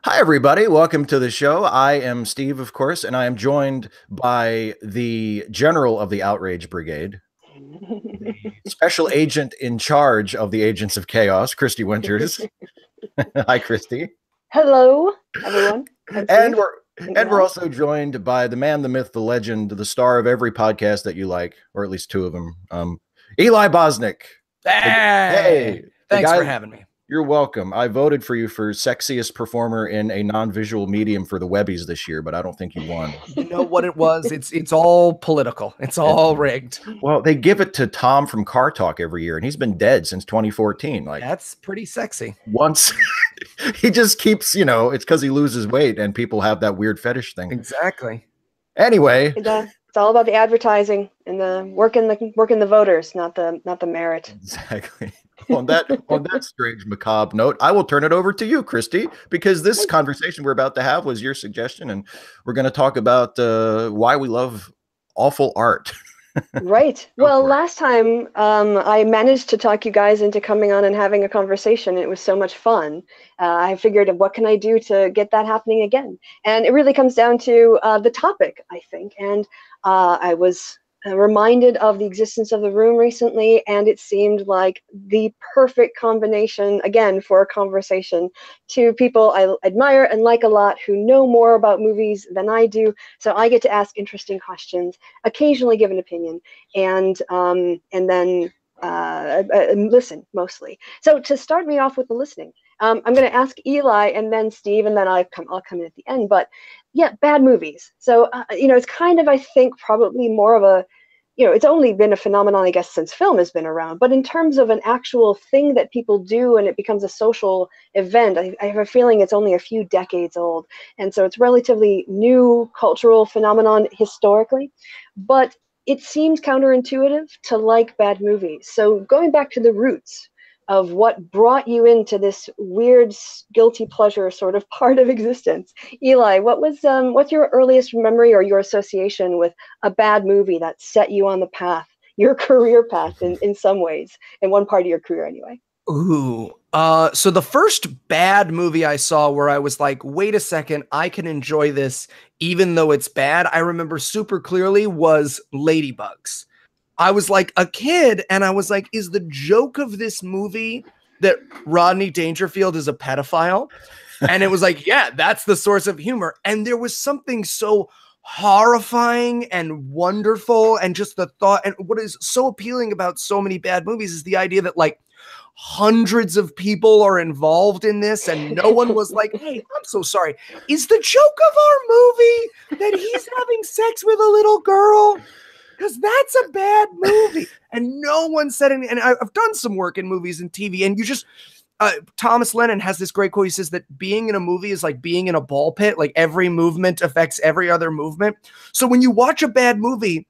Hi, everybody. Welcome to the show. I am Steve, of course, and I am joined by the general of the Outrage Brigade, the special agent in charge of the Agents of Chaos, Christy Winters. Hi, Christy. Hello, everyone. I'm And Steve. we're and we're also joined by the man, the myth, the legend, the star of every podcast that you like, or at least two of them, Eli Bosnick. Hey, The thanks guy. for having me. You're welcome. I voted for you for sexiest performer in a non-visual medium for the Webbies this year, but I don't think you won. You know what it was? It's all political. It's all rigged. Well, they give it to Tom from Car Talk every year, and he's been dead since 2014. Like, That's pretty sexy. once he just keeps, it's because he loses weight and people have that weird fetish thing. Exactly. Anyway, it's all about the advertising and the working the voters, not the merit. Exactly. On that strange macabre note, I will turn it over to you, Christy, because this conversation we're about to have was your suggestion, and we're going to talk about why we love awful art. Right. Well, last time I managed to talk you guys into coming on and having a conversation. It was so much fun. I figured, what can I do to get that happening again? And it really comes down to the topic, I think. And I was reminded of the existence of the room recently, and it seemed like the perfect combination, again, for a conversation to people I admire and like a lot who know more about movies than I do. So I get to ask interesting questions, occasionally give an opinion, and then listen mostly. So to start me off with the listening, I'm going to ask Eli and then Steve, and then I'll come in at the end. But yeah, bad movies. So it's kind of, I think, probably more of a, it's only been a phenomenon, I guess, since film has been around. But in terms of an actual thing that people do and it becomes a social event, I have a feeling it's only a few decades old. And so it's relatively new cultural phenomenon historically. But it seems counterintuitive to like bad movies. So going back to the roots of what brought you into this weird guilty pleasure sort of part of existence. Eli, what's your earliest memory or your association with a bad movie that set you on the path, your career path in some ways, in one part of your career anyway? Ooh. So the first bad movie I saw where I was like, wait a second, I can enjoy this even though it's bad, I remember super clearly, was Ladybugs. I was like a kid, and I was like, is the joke of this movie that Rodney Dangerfield is a pedophile? And it was like, yeah, that's the source of humor. And there was something so horrifying and wonderful, and just the thought, and what is so appealing about so many bad movies is the idea that like hundreds of people are involved in this, and no one was like, hey, I'm so sorry. Is the joke of our movie that he's having sex with a little girl? Because that's a bad movie. And no one said anything. And I've done some work in movies and TV, and you just, Thomas Lennon has this great quote. He says that being in a movie is like being in a ball pit. Like every movement affects every other movement. So when you watch a bad movie,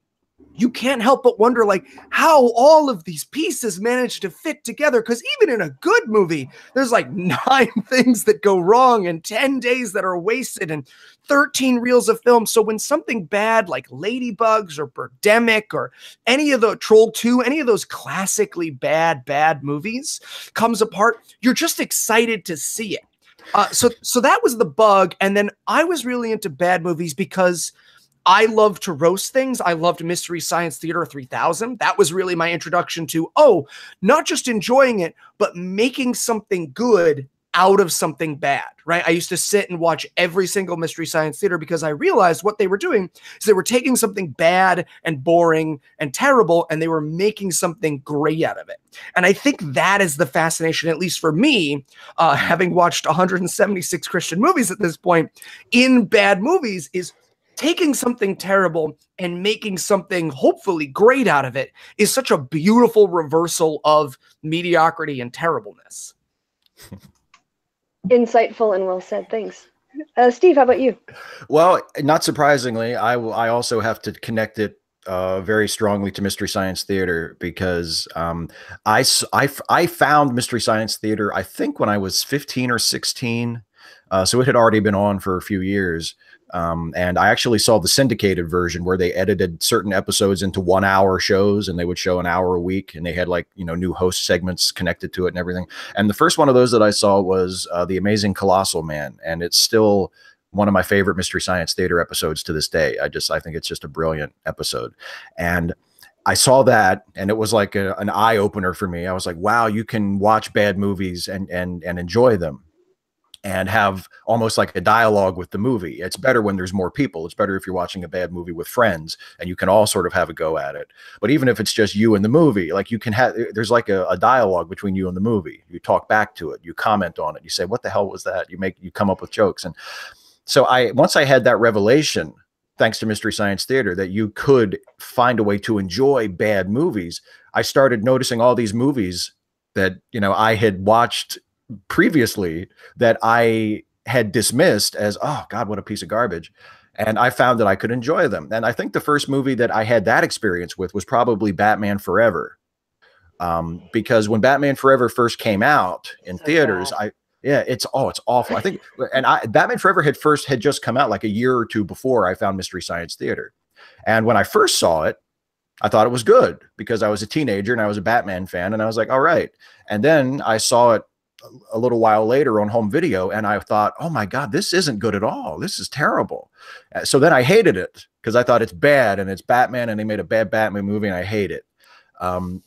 you can't help but wonder like how all of these pieces manage to fit together. Because even in a good movie, there's like 9 things that go wrong and 10 days that are wasted and 13 reels of film. So when something bad like Ladybugs or Birdemic or any of the Troll 2, any of those classically bad movies comes apart, you're just excited to see it. So that was the bug. And then I was really into bad movies because I love to roast things. I loved Mystery Science Theater 3000. That was really my introduction to, not just enjoying it, but making something good out of something bad, right? I used to sit and watch every single Mystery Science Theater because I realized what they were doing is they were taking something bad and boring and terrible, and they were making something great out of it. And I think that is the fascination, at least for me, having watched 176 Christian movies at this point, in bad movies, is taking something terrible and making something hopefully great out of it is such a beautiful reversal of mediocrity and terribleness. Insightful and well said. Thanks. Steve, how about you? Well, not surprisingly, I also have to connect it very strongly to Mystery Science Theater because I found Mystery Science Theater, I think when I was 15 or 16. So it had already been on for a few years. And I actually saw the syndicated version where they edited certain episodes into 1 hour shows, and they would show an hour a week, and they had like, you know, new host segments connected to it and everything. And the first one of those that I saw was The Amazing Colossal Man. And it's still one of my favorite Mystery Science Theater episodes to this day. I think it's just a brilliant episode. And I saw that, and it was like an eye opener for me. I was like, wow, you can watch bad movies and enjoy them, and have almost like a dialogue with the movie. It's better when there's more people. It's better if you're watching a bad movie with friends and you can all sort of have a go at it. But even if it's just you and the movie, like you can have, there's like a dialogue between you and the movie. You talk back to it, you comment on it, you say, what the hell was that? You come up with jokes. And so once I had that revelation, thanks to Mystery Science Theater, that you could find a way to enjoy bad movies, I started noticing all these movies that, you know, I had watched previously that I had dismissed as, oh God, what a piece of garbage. And I found that I could enjoy them. And I think the first movie that I had that experience with was probably Batman Forever. Because when Batman Forever first came out in theaters, it's awful. I think, Batman Forever had just come out like a year or two before I found Mystery Science Theater. And when I first saw it, I thought it was good because I was a teenager and I was a Batman fan, and I was like, all right. And then I saw it a little while later on home video, and I thought, oh my God, this isn't good at all. This is terrible. So then I hated it because I thought it's bad and it's Batman and they made a bad Batman movie and I hate it. And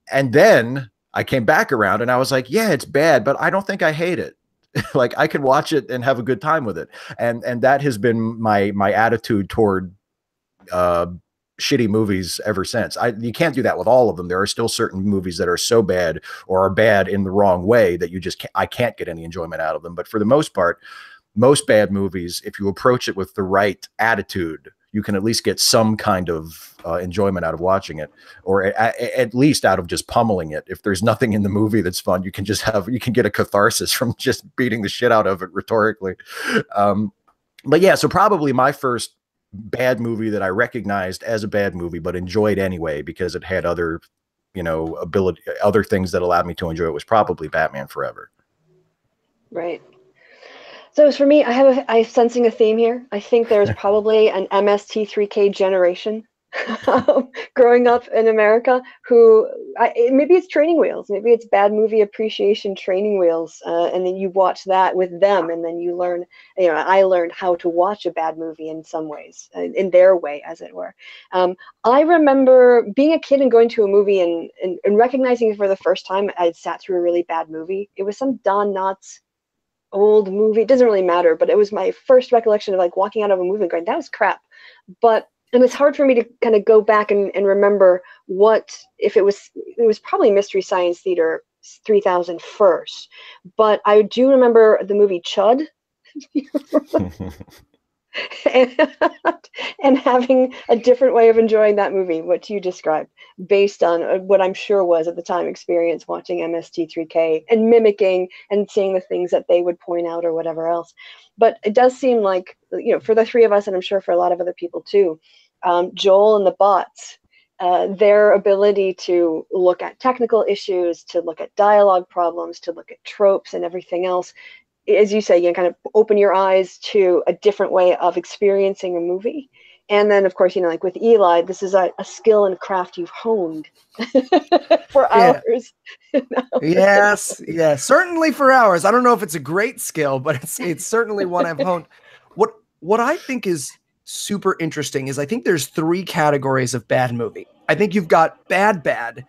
then I came back around and I was like, yeah, it's bad, but I don't think I hate it. Like I can watch it and have a good time with it. And that has been my attitude toward shitty movies ever since. You can't do that with all of them. There are still certain movies that are so bad or are bad in the wrong way that I can't get any enjoyment out of them. But for the most part, most bad movies, if you approach it with the right attitude, you can at least get some kind of enjoyment out of watching it, or at least out of just pummeling it. If there's nothing in the movie that's fun, you can get a catharsis from just beating the shit out of it rhetorically. But yeah, so probably my first bad movie that I recognized as a bad movie, but enjoyed anyway because it had other, other things that allowed me to enjoy it, was probably Batman Forever. Right. So for me, I'm sensing a theme here. I think there's probably an MST3K generation growing up in America who maybe it's training wheels, maybe it's bad movie appreciation training wheels, and then you watch that with them, and then you learn. I learned how to watch a bad movie in some ways, in their way, as it were. I remember being a kid and going to a movie and recognizing for the first time I'd sat through a really bad movie. It was some Don Knotts old movie. It doesn't really matter, but it was my first recollection of like walking out of a movie and going, that was crap. And it's hard for me to kind of go back and remember if it was probably Mystery Science Theater 3000 first, but I do remember the movie Chud. and having a different way of enjoying that movie, what you described, based on what I'm sure was at the time experience watching MST3K and mimicking and seeing the things that they would point out or whatever else. But it does seem like, for the three of us, and I'm sure for a lot of other people too, Joel and the bots, their ability to look at technical issues, to look at dialogue problems, to look at tropes and everything else, as you say, kind of open your eyes to a different way of experiencing a movie. And then, of course, like with Eli, this is a skill and craft you've honed for hours. Yes, certainly for hours. I don't know if it's a great skill, but it's certainly one I've honed. What I think is super interesting is I think there's three categories of bad movie. I think you've got bad,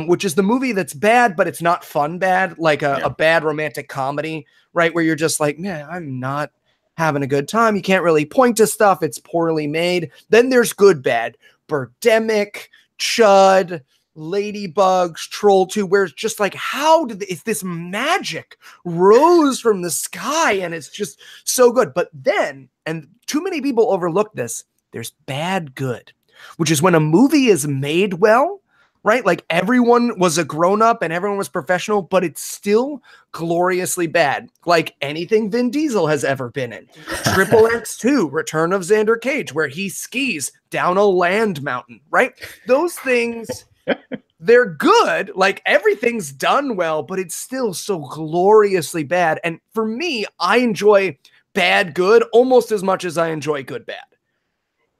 which is the movie that's bad, but it's not fun bad, like a bad romantic comedy, right? Where you're just like, man, I'm not having a good time. You can't really point to stuff. It's poorly made. Then there's good bad, Birdemic, Chud, Ladybugs, Troll 2, where it's just like, is this magic rose from the sky? And it's just so good. But then, and too many people overlook this, there's bad good, which is when a movie is made well, right? Like everyone was a grown-up and everyone was professional, but it's still gloriously bad. Like anything Vin Diesel has ever been in. Triple X2, Return of Xander Cage, where he skis down a land mountain, right? Those things, they're good. Like everything's done well, but it's still so gloriously bad. And for me, I enjoy bad good almost as much as I enjoy good bad.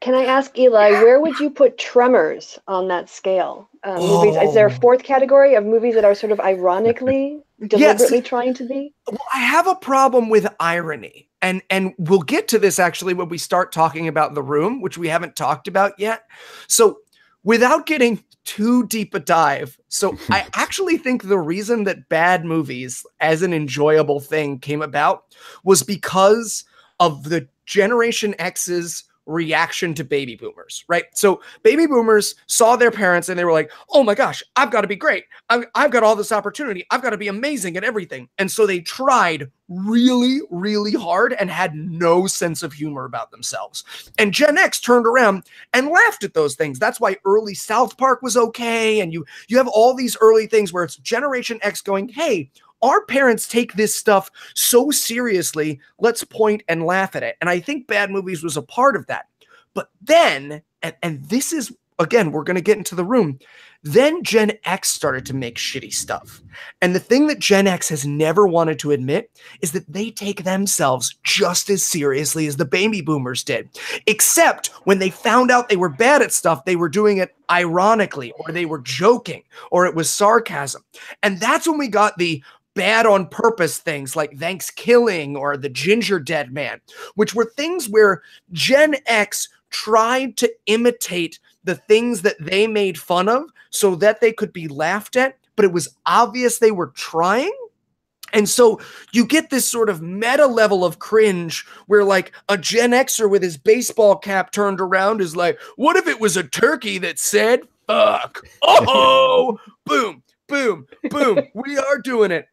Can I ask, Eli, where would you put Tremors on that scale? Movies, is there a fourth category of movies that are sort of ironically, deliberately trying to be? Well, I have a problem with irony. And we'll get to this actually when we start talking about The Room, which we haven't talked about yet. So without getting too deep a dive, so I actually think the reason that bad movies as an enjoyable thing came about was because of the Generation X's reaction to baby boomers, right? So baby boomers saw their parents and they were like, oh my gosh, I've got to be great. I've got all this opportunity. I've got to be amazing at everything. And so they tried really, really hard and had no sense of humor about themselves. And Gen X turned around and laughed at those things. That's why early South Park was okay. And you have all these early things where it's Generation X going, hey, our parents take this stuff so seriously, let's point and laugh at it. And I think Bad Movies was a part of that. But then, and this is, again, we're going to get into The Room, then Gen X started to make shitty stuff. And the thing that Gen X has never wanted to admit is that they take themselves just as seriously as the baby boomers did. Except when they found out they were bad at stuff, they were doing it ironically, or they were joking, or it was sarcasm. And that's when we got the bad on purpose things like Thanksgiving or the Ginger Dead Man, which were things where Gen X tried to imitate the things that they made fun of so that they could be laughed at, but it was obvious they were trying. And so you get this sort of meta level of cringe where like a Gen Xer with his baseball cap turned around is like, what if it was a turkey that said, fuck? Oh, boom. Boom, boom, we are doing it.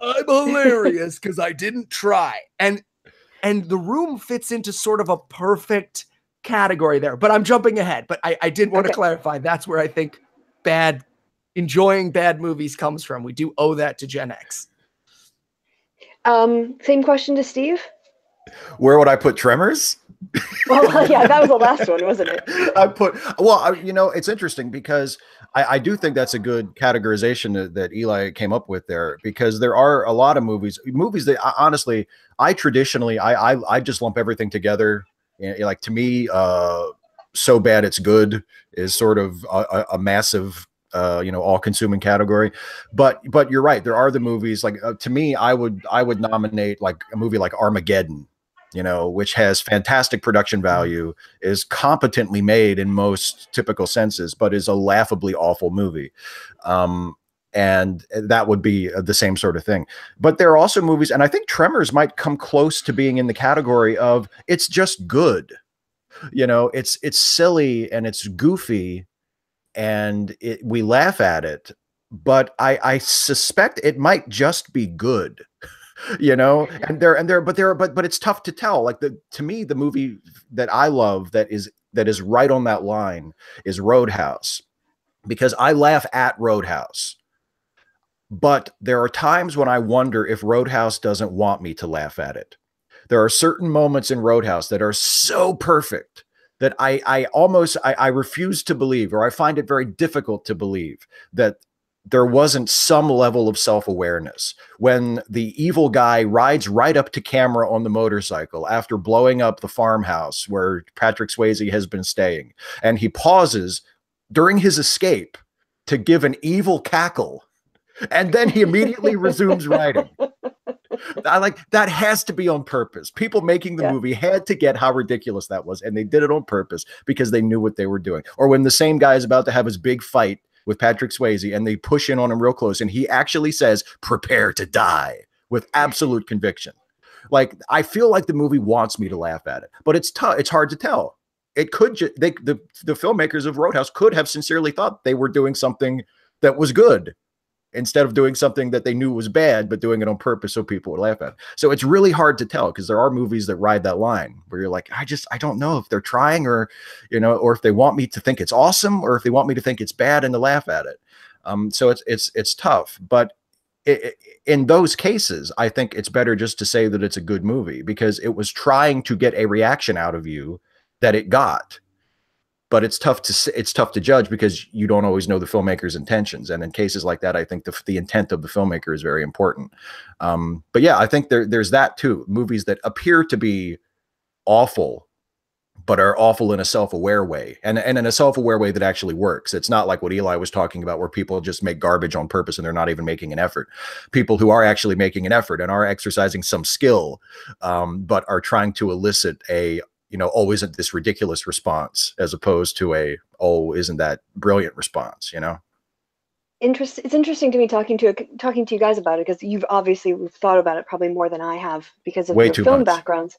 I'm hilarious because I didn't try. And The Room fits into sort of a perfect category there. But I'm jumping ahead. But I did want to clarify. That's where I think enjoying bad movies comes from. We do owe that to Gen X. Same question to Steve. Where would I put Tremors? Well, yeah, that was the last one, wasn't it? It's interesting because I do think that's a good categorization that Eli came up with there, because there are a lot of movies that honestly, I traditionally, I just lump everything together. Like to me, so bad it's good is sort of a massive, all-consuming category. But you're right. There are the movies like to me, I would nominate like a movie like Armageddon, which has fantastic production value, is competently made in most typical senses, but is a laughably awful movie. And that would be the same sort of thing. But there are also movies, and I think Tremors might come close to being in the category of it's just good. It's silly and it's goofy and we laugh at it, but I suspect it might just be good. But it's tough to tell. Like to me, the movie that I love that is right on that line is Roadhouse, because I laugh at Roadhouse, but there are times when I wonder if Roadhouse doesn't want me to laugh at it. There are certain moments in Roadhouse that are so perfect that I refuse to believe, or I find it very difficult to believe that there wasn't some level of self-awareness when the evil guy rides right up to camera on the motorcycle after blowing up the farmhouse where Patrick Swayze has been staying. And he pauses during his escape to give an evil cackle. And then he immediately resumes riding. That has to be on purpose. People making the movie had to get how ridiculous that was. And they did it on purpose because they knew what they were doing. Or when the same guy is about to have his big fight with Patrick Swayze and they push in on him real close and he actually says, prepare to die, with absolute conviction. Like, I feel like the movie wants me to laugh at it, but it's tough. It's hard to tell. It could, the filmmakers of Roadhouse could have sincerely thought they were doing something that was good instead of doing something that they knew was bad, but doing it on purpose so people would laugh at it. So it's really hard to tell, because there are movies that ride that line where you're like, I don't know if they're trying or if they want me to think it's awesome or if they want me to think it's bad and to laugh at it. So it's tough, but in those cases, I think it's better just to say that it's a good movie because it was trying to get a reaction out of you that it got. but it's tough to judge because you don't always know the filmmaker's intentions. And in cases like that, I think the intent of the filmmaker is very important. But yeah, I think there's that too. Movies that appear to be awful, but are awful in a self-aware way, and in a self-aware way that actually works. It's not like what Eli was talking about, where people just make garbage on purpose and they're not even making an effort. People who are actually making an effort and are exercising some skill, but are trying to elicit a, oh, isn't this ridiculous response, as opposed to a, oh, isn't that brilliant response, It's interesting to me talking to you guys about it, because you've obviously thought about it probably more than I have because of Way your too film much. backgrounds.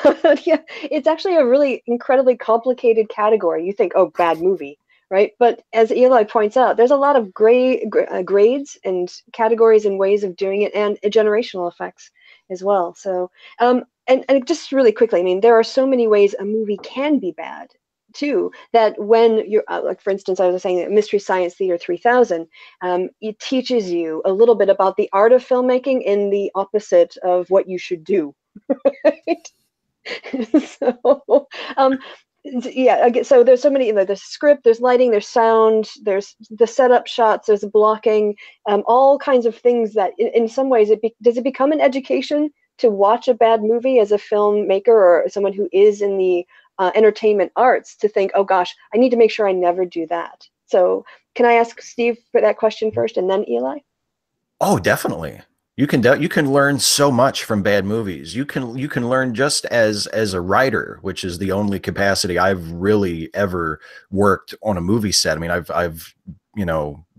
But yeah, it's actually a really incredibly complicated category. You think, oh, bad movie, right? But as Eli points out, there's a lot of grades and categories and ways of doing it, and generational effects as well. So, and just really quickly, I mean, there are so many ways a movie can be bad too, that when you're like, for instance, I was saying that Mystery Science Theater 3000, it teaches you a little bit about the art of filmmaking in the opposite of what you should do. Right? So, yeah, so there's so many, there's script, there's lighting, there's sound, there's the setup shots, there's blocking, all kinds of things that in some ways, does it become an education to watch a bad movie as a filmmaker or someone who is in the entertainment arts, to think, oh gosh, I need to make sure I never do that. So can I ask Steve for that question first and then Eli? Oh, definitely. You can learn so much from bad movies. You can learn just as a writer, which is the only capacity I've really ever worked on a movie set. I mean, I've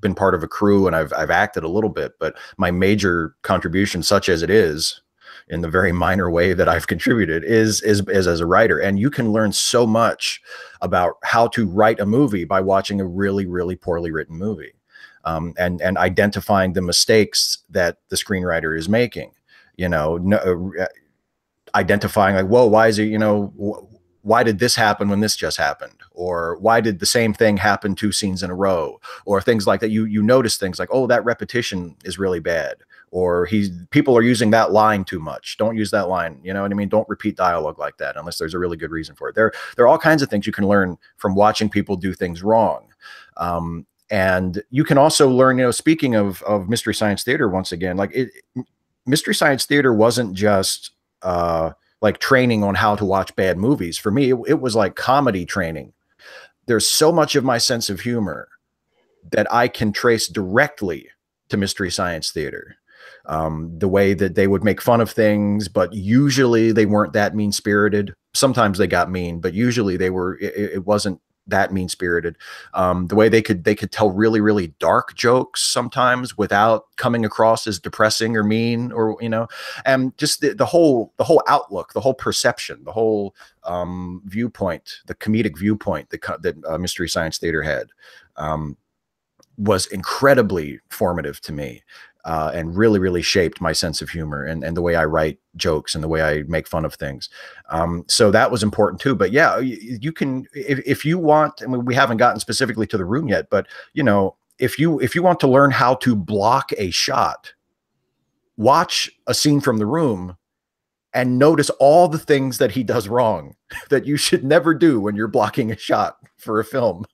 been part of a crew and I've acted a little bit, but my major contribution, such as it is, in the very minor way that I've contributed, is as a writer. And you can learn so much about how to write a movie by watching a really, really poorly written movie. And identifying the mistakes that the screenwriter is making, identifying like, whoa, why is it, why did this happen when this just happened? Or why did the same thing happen 2 scenes in a row? Or things like that. You notice things like, oh, that repetition is really bad. Or people are using that line too much. Don't use that line. You know what I mean? Don't repeat dialogue like that unless there's a really good reason for it. There are all kinds of things you can learn from watching people do things wrong. And you can also learn, speaking of Mystery Science Theater, once again, like Mystery Science Theater wasn't just like training on how to watch bad movies. For me, it was like comedy training. There's so much of my sense of humor that I can trace directly to Mystery Science Theater. The way that they would make fun of things, but usually they weren't that mean-spirited. Sometimes they got mean, but usually it wasn't that mean-spirited. The way they could tell really, really dark jokes sometimes without coming across as depressing or mean, or and just the whole outlook, the whole perception, the whole viewpoint, the comedic viewpoint that Mystery Science Theater had was incredibly formative to me. And really, really shaped my sense of humor and the way I write jokes and the way I make fun of things. So that was important too. But yeah, you can, if you want, I mean, we haven't gotten specifically to The Room yet, but if you want to learn how to block a shot, watch a scene from The Room and notice all the things that he does wrong that you should never do when you're blocking a shot for a film.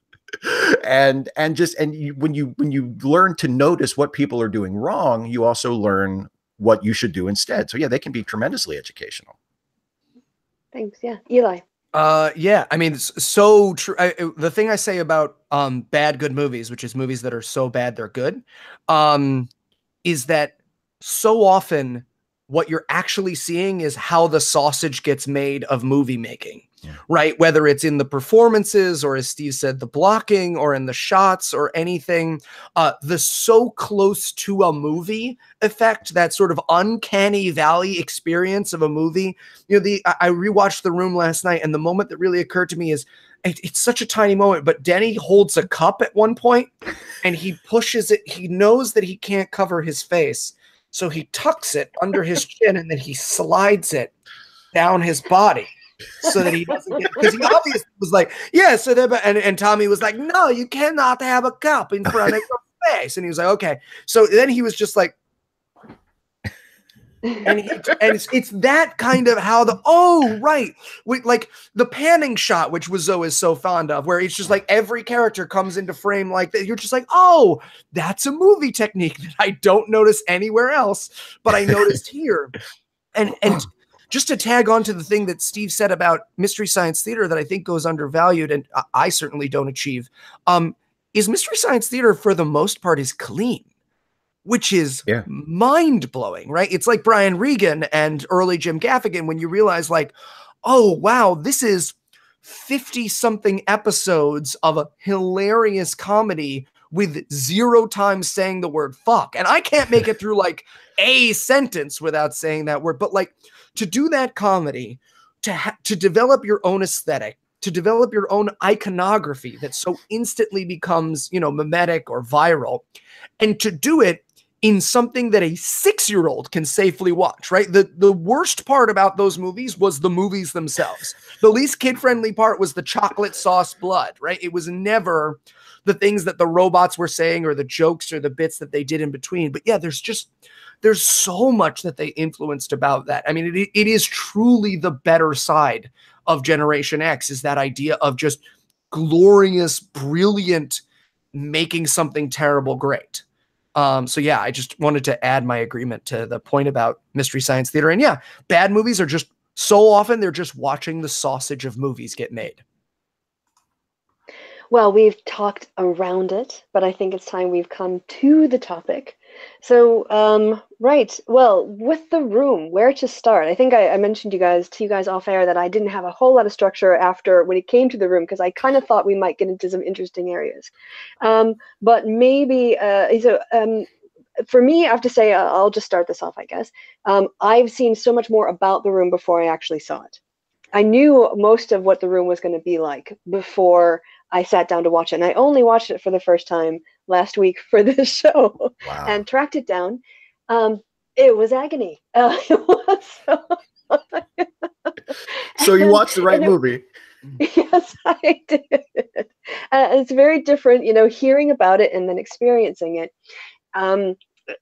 And when you learn to notice what people are doing wrong, you also learn what you should do instead. So yeah, they can be tremendously educational. Thanks. Yeah, Eli. Yeah, I mean, so true. The thing I say about bad good movies, which is movies that are so bad they're good, is that so often what you're actually seeing is how the sausage gets made of movie making. Yeah. Right? Whether it's in the performances or, as Steve said, the blocking, or in the shots or anything, the so close to a movie effect, that sort of uncanny valley experience of a movie. I rewatched The Room last night, and the moment that really occurred to me is, it's such a tiny moment, but Denny holds a cup at one point and he pushes it. He knows that he can't cover his face, so he tucks it under his chin and then he slides it down his body so that he doesn't get, because he obviously was like, yeah, so there, and Tommy was like, no, you cannot have a cup in front of your face. And he was like, okay. So then he was just like, And it's that kind of how like the panning shot, which Wiseau is so fond of, where it's just like every character comes into frame like that. You're just like, oh, that's a movie technique that I don't notice anywhere else, but I noticed here. And just to tag on to the thing that Steve said about Mystery Science Theater that I think goes undervalued, and I certainly don't achieve, is Mystery Science Theater for the most part is clean, which is mind-blowing, right? It's like Brian Regan and early Jim Gaffigan when you realize like, oh, wow, this is 50-something episodes of a hilarious comedy with 0 times saying the word fuck. And I can't make it through like a sentence without saying that word. But like to do that comedy, to develop your own aesthetic, to develop your own iconography that so instantly becomes, mimetic or viral, and to do it in something that a 6-year-old can safely watch, right? The worst part about those movies was the movies themselves. The least kid-friendly part was the chocolate sauce blood, right? It was never the things that the robots were saying or the jokes or the bits that they did in between. But yeah, there's so much that they influenced about that. I mean, it is truly the better side of Generation X, is that idea of just glorious, brilliant, making something terrible great. So yeah, I just wanted to add my agreement to the point about Mystery Science Theater. And yeah, bad movies are just so often they're just watching the sausage of movies get made. Well, we've talked around it, but I think it's time we've come to the topic. So, right. Well, with The Room, where to start? I think I mentioned to you guys off air that I didn't have a whole lot of structure after when it came to The Room, because I kind of thought we might get into some interesting areas. But maybe, for me, I have to say, I'll just start this off, I guess. I've seen so much more about The Room before I actually saw it. I knew most of what The Room was going to be like before I sat down to watch it. And I only watched it for the first time last week for this show. Wow. And tracked it down. It was agony. It was so you watched the right movie. Yes, I did. It's very different, hearing about it and then experiencing it.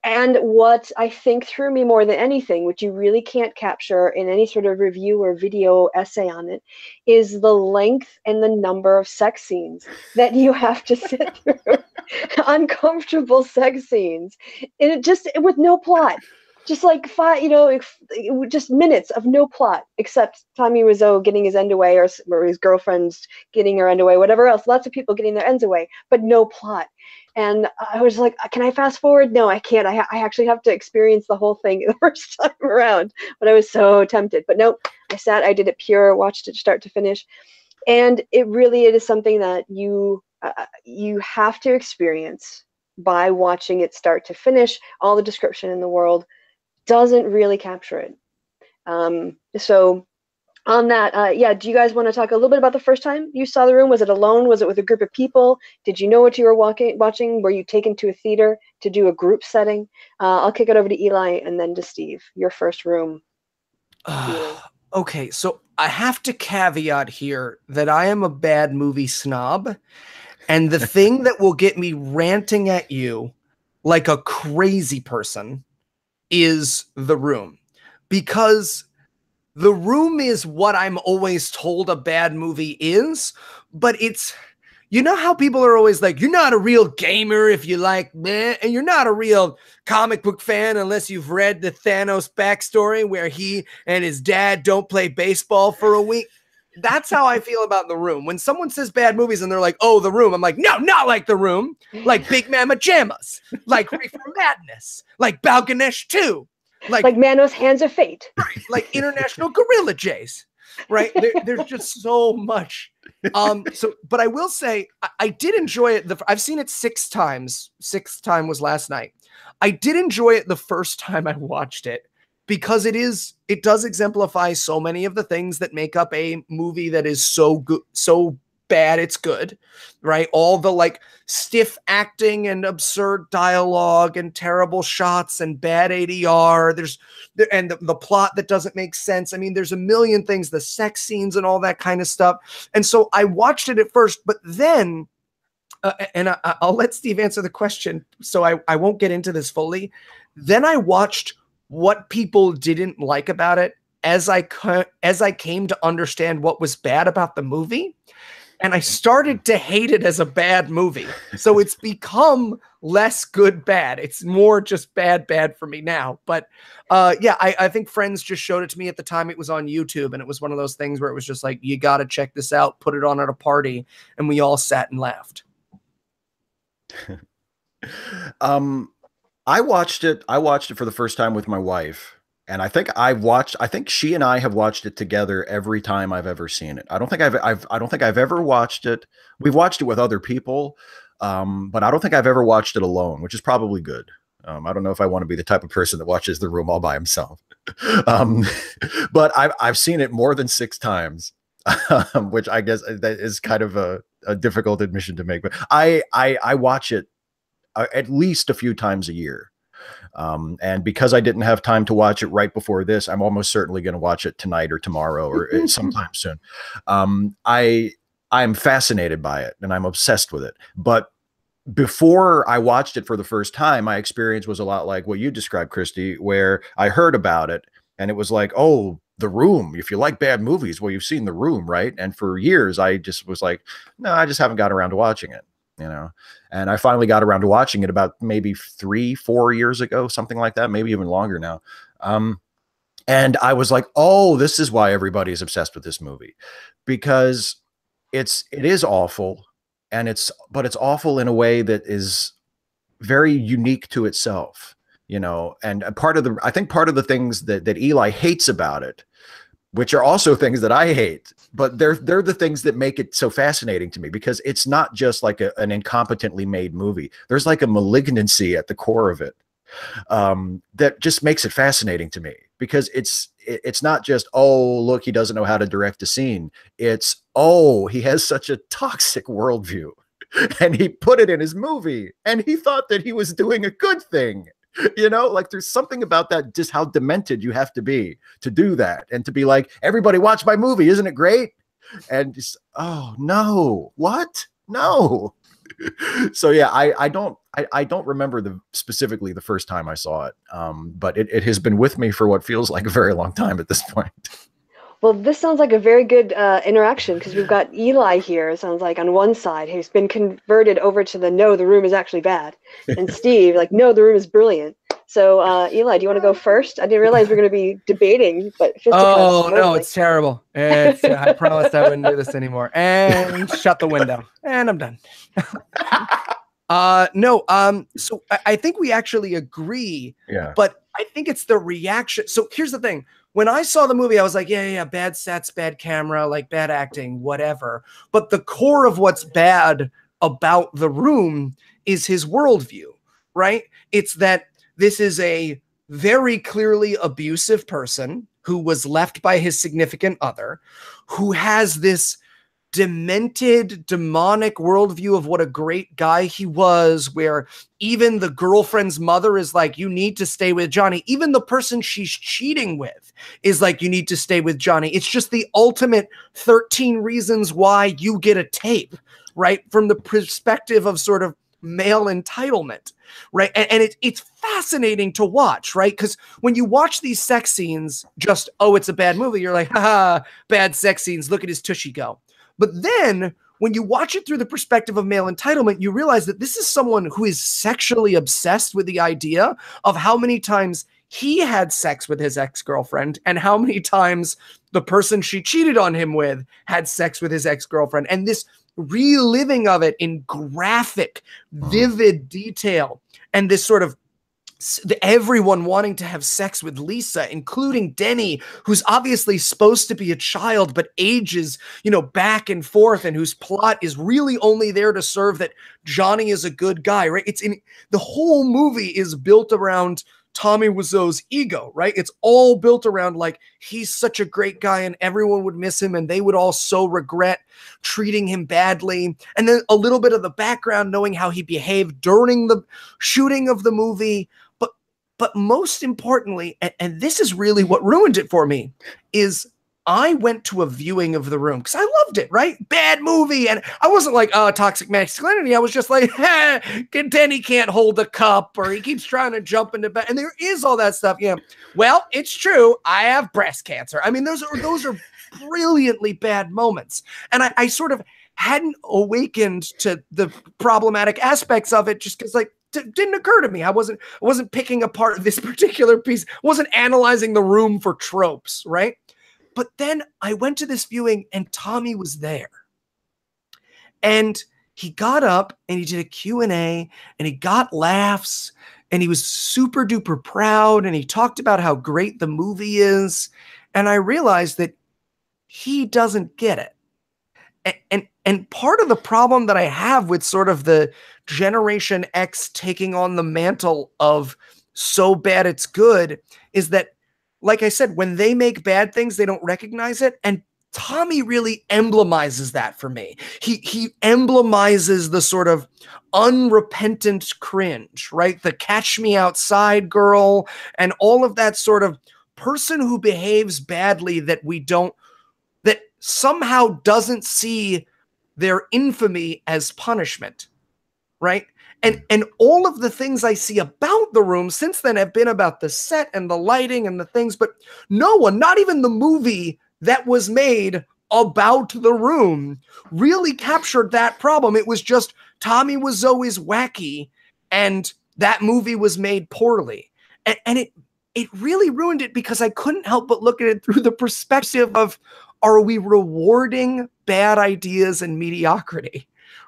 And what I think threw me more than anything, which you really can't capture in any sort of review or video essay on it, is the length and the number of sex scenes that you have to sit through. Uncomfortable sex scenes. And it just with no plot. Just like just minutes of no plot, except Tommy Wiseau getting his end away, or his girlfriend's getting her end away, whatever else. Lots of people getting their ends away, but no plot. And I was like, can I fast forward? No, I can't. I actually have to experience the whole thing the first time around. But I was so tempted. But no, I did it pure, watched it start to finish. And it is something that you have to experience by watching it start to finish. All the description in the world doesn't really capture it. So on that, do you guys want to talk a little bit about the first time you saw The Room? Was it alone? Was it with a group of people? Did you know what you were watching? Were you taken to a theater to do a group setting? I'll kick it over to Eli and then to Steve. Your first Room. Okay, so I have to caveat here that I am a bad movie snob. And the thing that will get me ranting at you like a crazy person is The Room. Because The Room is what I'm always told a bad movie is, but it's, how people are always like, you're not a real gamer if you like meh, and you're not a real comic book fan unless you've read the Thanos backstory where he and his dad don't play baseball for a week. That's how I feel about The Room. When someone says bad movies and they're like, oh, The Room, I'm like, no, not like The Room, like Big Mama Jammas, like Reefer Madness, like Balganesh 2. Like Manos Hands of Fate. Right, like International Gorilla Jays, right? There's just so much. But I will say, I did enjoy it. I've seen it 6 times. 6th time was last night. I did enjoy it the first time I watched it because it does exemplify so many of the things that make up a movie that is so good, so bad it's good, right? All the like stiff acting and absurd dialogue and terrible shots and bad ADR. And the plot that doesn't make sense. I mean, there's a million things, the sex scenes and all that kind of stuff. And so I watched it at first, but then, and I'll let Steve answer the question, so I won't get into this fully. Then I watched what people didn't like about it as I came to understand what was bad about the movie. And I started to hate it as a bad movie. So it's become less good bad. It's more just bad for me now. But yeah, I think friends just showed it to me at the time it was on YouTube. And it was one of those things where it was just like, you got to check this out, put it on at a party. And we all sat and laughed. I watched it for the first time with my wife. And I think she and I have watched it together every time I've ever seen it. I don't think I've ever watched it. We've watched it with other people, but I don't think I've ever watched it alone, which is probably good. I don't know if I want to be the type of person that watches The Room all by himself. But I've seen it more than 6 times, which I guess that is kind of a difficult admission to make. But I watch it at least a few times a year. And because I didn't have time to watch it right before this, I'm almost certainly going to watch it tonight or tomorrow or sometime soon. I'm fascinated by it and I'm obsessed with it. But before I watched it for the first time, my experience was a lot like what you described, Christy, where I heard about it and it was like, oh, The Room. If you like bad movies, well, you've seen The Room, right? And for years, I just was like, no, I just haven't got around to watching it. You know, and I finally got around to watching it about maybe 3-4 years ago, something like that, maybe even longer now. And I was like, oh, this is why everybody is obsessed with this movie, because it is awful, but it's awful in a way that is very unique to itself, you know. And I think part of the things that Eli hates about it, which are also things that I hate, but they're the things that make it so fascinating to me, because it's not just like an incompetently made movie. There's like a malignancy at the core of it that just makes it fascinating to me, because it's not just, oh, look, he doesn't know how to direct a scene. It's, oh, he has such a toxic worldview and he put it in his movie and he thought that he was doing a good thing. You know, like there's something about that, just how demented you have to be to do that and to be like, everybody watch my movie, isn't it great? And just, oh no, what? No. So yeah, I don't remember specifically the first time I saw it, but it has been with me for what feels like a very long time at this point. Well, this sounds like a very good interaction, because we've got Eli here, it sounds like, on one side, who's been converted over to no, The Room is actually bad. And Steve, like, no, The Room is brilliant. So, Eli, do you want to go first? I didn't realize we were going to be debating, but oh, no, it's terrible. I promised I wouldn't do this anymore. And shut the window. And I'm done. So I think we actually agree. Yeah. But I think it's the reaction. So here's the thing. When I saw the movie, I was like, yeah, bad sets, bad camera, like bad acting, whatever. But the core of what's bad about The Room is his worldview, right? It's that this is a very clearly abusive person who was left by his significant other, who has this demented, demonic worldview of what a great guy he was, where even the girlfriend's mother is like, you need to stay with Johnny. Even the person she's cheating with is like, you need to stay with Johnny. It's just the ultimate 13 reasons why you get a tape, right? From the perspective of sort of male entitlement, right? And it's fascinating to watch, right? Because when you watch these sex scenes, just, oh, it's a bad movie, you're like, haha, bad sex scenes, look at his tushy go. But then when you watch it through the perspective of male entitlement, you realize that this is someone who is sexually obsessed with the idea of how many times he had sex with his ex-girlfriend and how many times the person she cheated on him with had sex with his ex-girlfriend. And this reliving of it in graphic, vivid detail, and this sort of everyone wanting to have sex with Lisa, including Denny, who's obviously supposed to be a child, but ages, back and forth, and whose plot is really only there to serve that Johnny is a good guy, right? The whole movie is built around Tommy Wiseau's ego, right? It's all built around like, he's such a great guy and everyone would miss him and they would all so regret treating him badly. And then a little bit of the background, knowing how he behaved during the shooting of the movie. But most importantly, and this is really what ruined it for me, is I went to a viewing of The Room because I loved it, right? Bad movie. And I wasn't like, oh, toxic masculinity. I was just like, Denny can't hold a cup, or he keeps trying to jump into bed. And there is all that stuff. Yeah. Well, it's true. I have breast cancer. I mean, those are brilliantly bad moments. And I sort of hadn't awakened to the problematic aspects of it just because, like, didn't occur to me. I wasn't picking apart this particular piece. Wasn't analyzing The Room for tropes, right? But then I went to this viewing and Tommy was there. And he got up and he did a Q&A and he got laughs and he was super duper proud and he talked about how great the movie is. And I realized that he doesn't get it. And part of the problem that I have with sort of the Generation X taking on the mantle of so bad it's good is that, like I said, when they make bad things, they don't recognize it. And Tommy really emblemizes that for me. He emblemizes the sort of unrepentant cringe, right? The catch me outside girl and all of that sort of person who behaves badly that somehow doesn't see their infamy as punishment, right? And all of the things I see about The Room since then have been about the set and the lighting and the things, but no one, not even the movie that was made about The Room, really captured that problem. It was just Tommy Wiseau is wacky and that movie was made poorly. And it really ruined it because I couldn't help but look at it through the perspective of, are we rewarding bad ideas and mediocrity?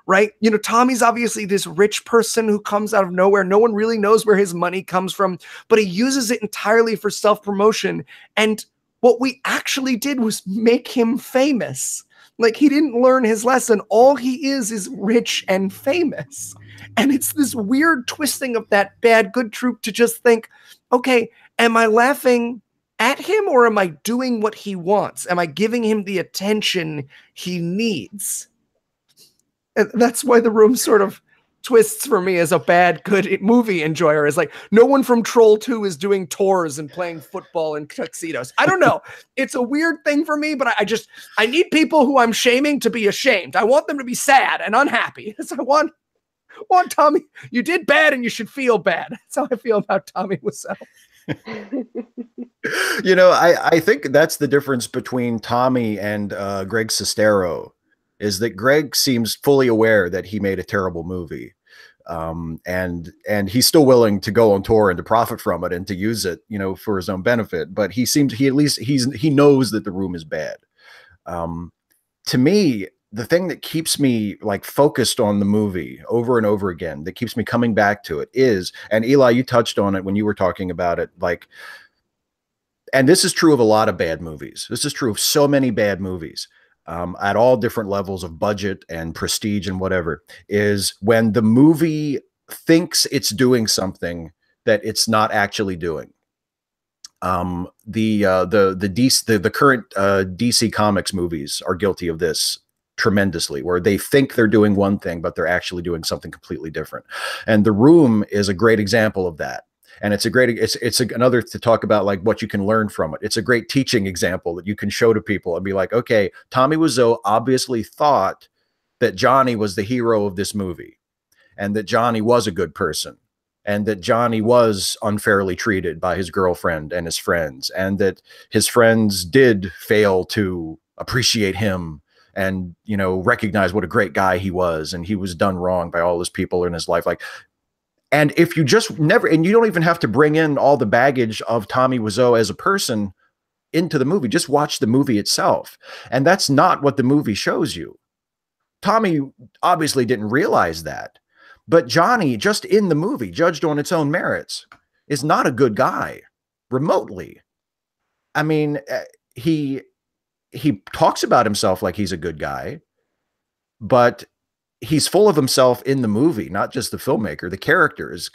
Right? You know, Tommy's obviously this rich person who comes out of nowhere. No one really knows where his money comes from, but he uses it entirely for self-promotion. And what we actually did was make him famous. Like, he didn't learn his lesson. All he is rich and famous. And it's this weird twisting of that bad good trope to just think, okay, am I laughing at him or am I doing what he wants? Am I giving him the attention he needs? And that's why The Room sort of twists for me as a bad, good movie enjoyer. Is like, no one from Troll 2 is doing tours and playing football in tuxedos. I don't know. It's a weird thing for me, but I need people who I'm shaming to be ashamed. I want them to be sad and unhappy. So I want Tommy, you did bad and you should feel bad. That's how I feel about Tommy Wiseau. You know, I think that's the difference between Tommy and Greg Sestero, is that Greg seems fully aware that he made a terrible movie. And he's still willing to go on tour and to profit from it and to use it, you know, for his own benefit. But he knows that The Room is bad. To me, the thing that keeps me like focused on the movie over and over again, that keeps me coming back to it is, and Eli, you touched on it when you were talking about it, like, and this is true of a lot of bad movies. This is true of so many bad movies. At all different levels of budget and prestige and whatever, is when the movie thinks it's doing something that it's not actually doing. The current DC Comics movies are guilty of this tremendously, where they think they're doing one thing, but they're actually doing something completely different. And The Room is a great example of that. And it's another to talk about like what you can learn from it. It's a great teaching example that you can show to people and be like, okay, Tommy Wiseau obviously thought that Johnny was the hero of this movie and that Johnny was a good person and that Johnny was unfairly treated by his girlfriend and his friends and that his friends did fail to appreciate him and, you know, recognize what a great guy he was and he was done wrong by all his people in his life. Like, and if you just never, and you don't even have to bring in all the baggage of Tommy Wiseau as a person into the movie, just watch the movie itself. And that's not what the movie shows you. Tommy obviously didn't realize that, but Johnny, just in the movie, judged on its own merits, is not a good guy remotely. I mean, he talks about himself like he's a good guy, but he's full of himself in the movie, not just the filmmaker. The character is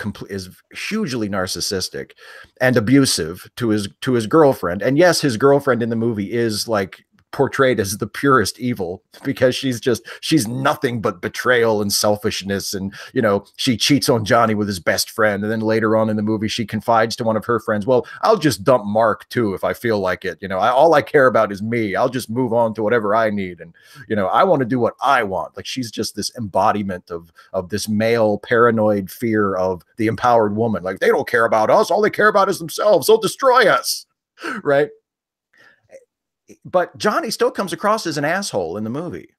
hugely narcissistic and abusive to his girlfriend. And yes, his girlfriend in the movie is like portrayed as the purest evil, because she's nothing but betrayal and selfishness. And, you know, she cheats on Johnny with his best friend. And then later on in the movie, she confides to one of her friends, well, I'll just dump Mark too if I feel like it. You know, all I care about is me. I'll just move on to whatever I need. And, you know, I want to do what I want. Like, she's just this embodiment of this male paranoid fear of the empowered woman. Like, they don't care about us. All they care about is themselves. They'll destroy us. Right. But Johnny still comes across as an asshole in the movie.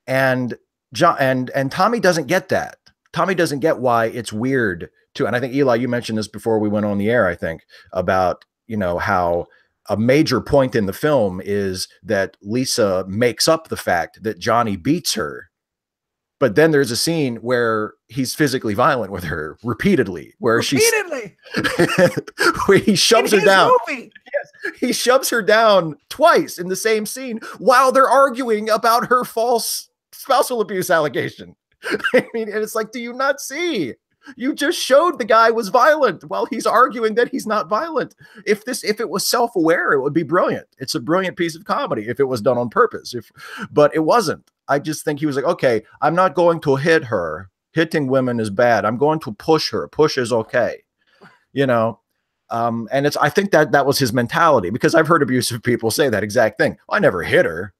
And Tommy doesn't get that. Tommy doesn't get why it's weird to, and I think, Eli, you mentioned this before we went on the air, I think, about, you know, how a major point in the film is that Lisa makes up the fact that Johnny beats her. But then there's a scene where he's physically violent with her repeatedly, where where he shoves her down. Yes, he shoves her down twice in the same scene while they're arguing about her false spousal abuse allegation. I mean, and it's like, do you not see? You just showed the guy was violent while he's arguing that he's not violent. If it was self-aware, it would be brilliant. It's a brilliant piece of comedy if it was done on purpose. But it wasn't. I just think he was like, okay, I'm not going to hit her. Hitting women is bad. I'm going to push her. Push is okay. You know? And I think that was his mentality, because I've heard abusive people say that exact thing. I never hit her.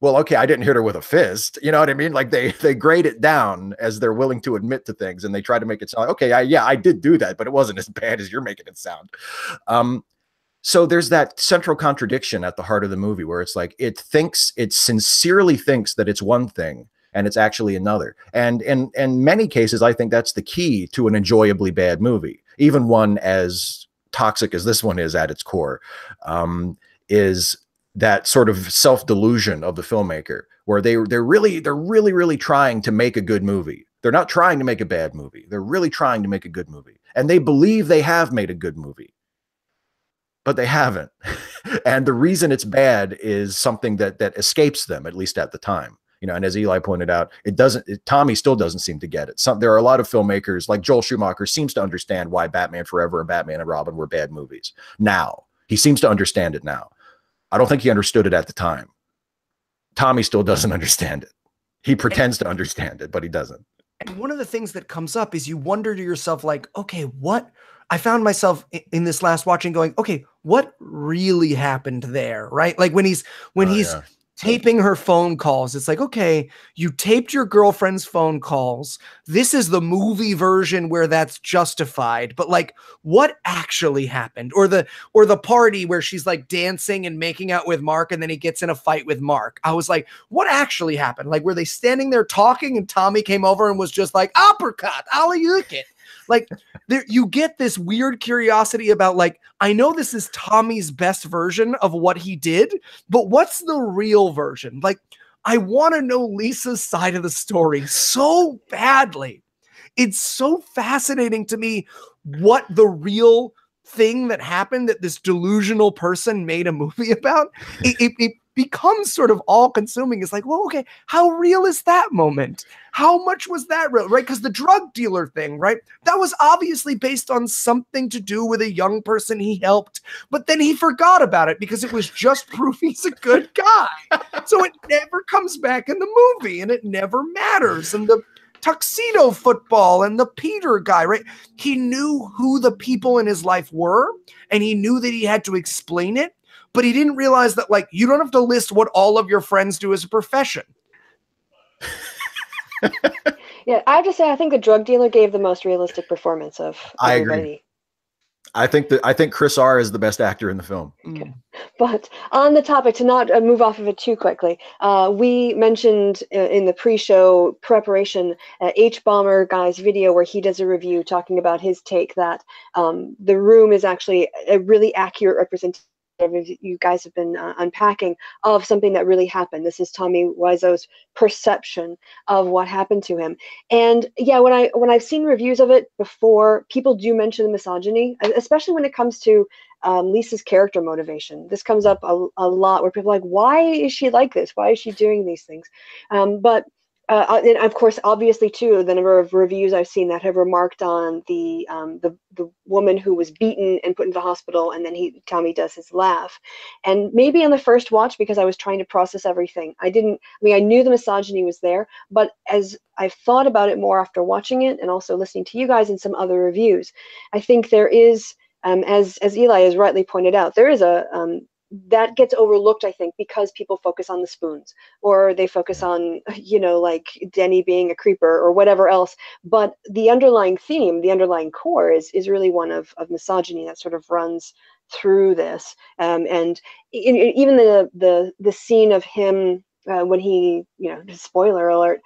Well, okay, I didn't hit her with a fist. You know what I mean? Like, they grade it down as they're willing to admit to things, and they try to make it sound like, okay, I did do that, but it wasn't as bad as you're making it sound. So there's that central contradiction at the heart of the movie, where it's like, it sincerely thinks that it's one thing and it's actually another. And in many cases, I think that's the key to an enjoyably bad movie, even one as toxic as this one is at its core, is that sort of self-delusion of the filmmaker, where they're really trying to make a good movie. They're not trying to make a bad movie. They're really trying to make a good movie. And they believe they have made a good movie, but they haven't. And the reason it's bad is something that escapes them, at least at the time. You know, and as Eli pointed out, Tommy still doesn't seem to get it. There are a lot of filmmakers, like Joel Schumacher, seems to understand why Batman Forever and Batman and Robin were bad movies. Now, he seems to understand it now. I don't think he understood it at the time. Tommy still doesn't understand it. He pretends to understand it, but he doesn't. And one of the things that comes up is you wonder to yourself, like, okay, what? I found myself in this last watching going, okay, what really happened there? Right? Like when he's taping her phone calls, it's like, okay, you taped your girlfriend's phone calls. This is the movie version where that's justified, but like, what actually happened? Or the party where she's like dancing and making out with Mark, and then he gets in a fight with Mark. I was like, what actually happened? Like, were they standing there talking and Tommy came over and was just like, uppercut, alley-oop it? Like, there, you get this weird curiosity about, like, I know this is Tommy's best version of what he did, but what's the real version? Like, I want to know Lisa's side of the story so badly. It's so fascinating to me what the real thing that happened that this delusional person made a movie about. It becomes sort of all-consuming. It's like, well, okay, how real is that moment? How much was that real, right? Because the drug dealer thing, right? That was obviously based on something to do with a young person he helped, but then he forgot about it because it was just proof he's a good guy. So it never comes back in the movie, and it never matters. And the tuxedo football and the Peter guy, right? He knew who the people in his life were, and he knew that he had to explain it, but he didn't realize that, like, you don't have to list what all of your friends do as a profession. Yeah, I have to say, I think the drug dealer gave the most realistic performance of everybody. I agree. I think Chris R is the best actor in the film. Okay. But on the topic, to not move off of it too quickly, we mentioned in the pre-show preparation H Bomber guy's video where he does a review talking about his take that The Room is actually a really accurate representation you guys have been unpacking of something that really happened. This is Tommy Wiseau's perception of what happened to him. And yeah, when I've seen reviews of it before, people do mention the misogyny, especially when it comes to Lisa's character motivation. This comes up a lot where people are like, why is she like this? Why is she doing these things? But And of course, obviously, too, the number of reviews I've seen that have remarked on the woman who was beaten and put into the hospital, and then Tommy does his laugh, and maybe on the first watch because I was trying to process everything, I didn't. I mean, I knew the misogyny was there, but as I've thought about it more after watching it, and also listening to you guys and some other reviews, I think there is, as Eli has rightly pointed out, there is a that gets overlooked, I think, because people focus on the spoons, or they focus on, like Denny being a creeper or whatever else. But the underlying theme, the underlying core is really one of misogyny that sort of runs through this. And even the scene of him when he, spoiler alert,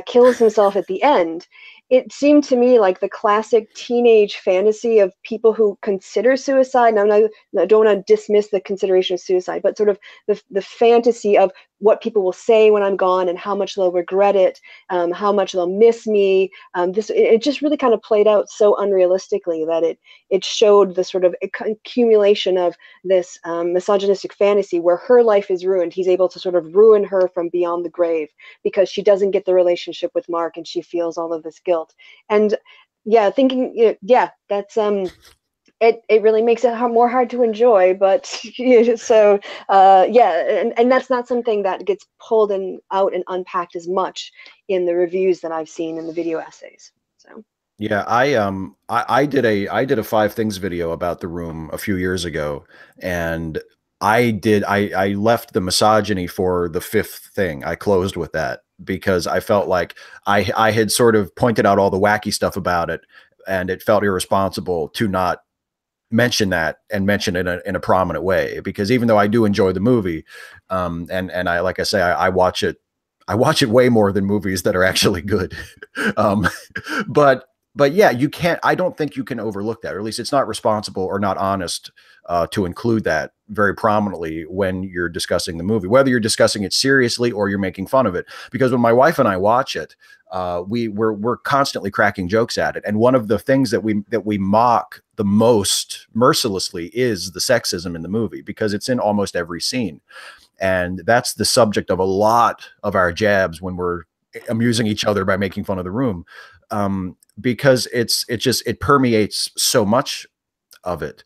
kills himself at the end, it seemed to me like the classic teenage fantasy of people who consider suicide. Now, I don't want to dismiss the consideration of suicide, but sort of the fantasy of what people will say when I'm gone and how much they'll regret it, how much they'll miss me. It just really kind of played out so unrealistically that it showed the sort of accumulation of this misogynistic fantasy where her life is ruined. He's able to sort of ruin her from beyond the grave because she doesn't get the relationship with Mark and she feels all of this guilt. And yeah, thinking, that's it really makes it more hard to enjoy. But so and that's not something that gets pulled out and unpacked as much in the reviews that I've seen in the video essays. So yeah, I did a 5 things video about The Room a few years ago, and I left the misogyny for the 5th thing. I closed with that because I felt like I had sort of pointed out all the wacky stuff about it, and it felt irresponsible to not mention that and mention it in a prominent way, because even though I do enjoy the movie, and I, like I say, I watch it way more than movies that are actually good. um, but yeah, I don't think you can overlook that, or at least it's not responsible or not honest to include that very prominently when you're discussing the movie, whether you're discussing it seriously or you're making fun of it. Because when my wife and I watch it, we're constantly cracking jokes at it. And one of the things that we mock the most mercilessly is the sexism in the movie, because it's in almost every scene. And that's the subject of a lot of our jabs when we're amusing each other by making fun of The Room. Because it permeates so much of it.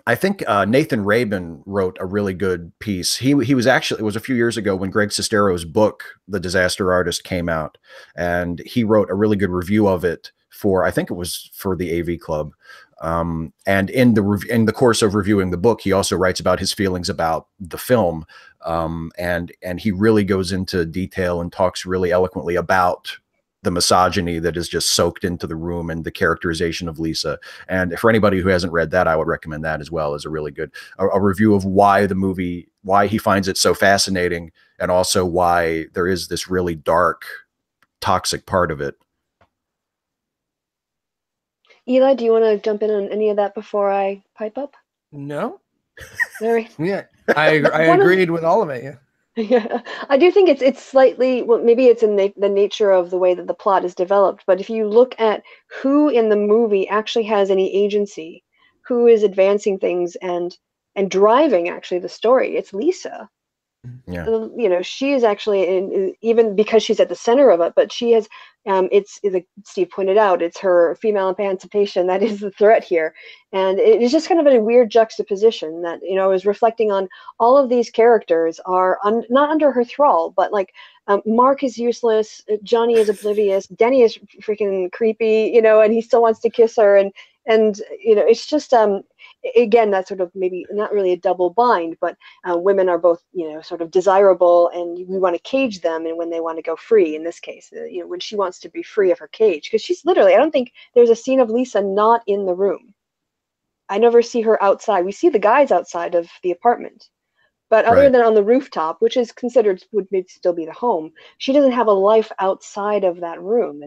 I think Nathan Rabin wrote a really good piece. He was actually, it was a few years ago when Greg Sestero's book, The Disaster Artist, came out, and he wrote a really good review of it for, I think it was for the AV Club. And in the course of reviewing the book, he also writes about his feelings about the film. And he really goes into detail and talks really eloquently about the misogyny that is just soaked into The Room and the characterization of Lisa. And for anybody who hasn't read that, I would recommend that as well as a really good a review of why he finds it so fascinating, and also why there is this really dark, toxic part of it. Eli, do you want to jump in on any of that before I pipe up? No. Very. Yeah, I agreed with all of it. Yeah. Yeah, I do think it's slightly, well, maybe it's in the nature of the way that the plot is developed, but if you look at who in the movie actually has any agency, who is advancing things and driving actually the story, it's Lisa. Yeah. She is actually even because she's at the center of it, but she has, it's like Steve pointed out, it's her female emancipation that is the threat here. And it is just kind of a weird juxtaposition that, is reflecting on all of these characters are not under her thrall, but like Mark is useless, Johnny is oblivious, Denny is freaking creepy, and he still wants to kiss her. And it's just, again, that's sort of maybe not really a double bind, but women are both, sort of desirable, and we want to cage them, and when they want to go free, in this case, when she wants to be free of her cage, because she's literally, I don't think there's a scene of Lisa not in the room. I never see her outside. We see the guys outside of the apartment, but other than on the rooftop, which is considered would maybe still be the home, she doesn't have a life outside of that room.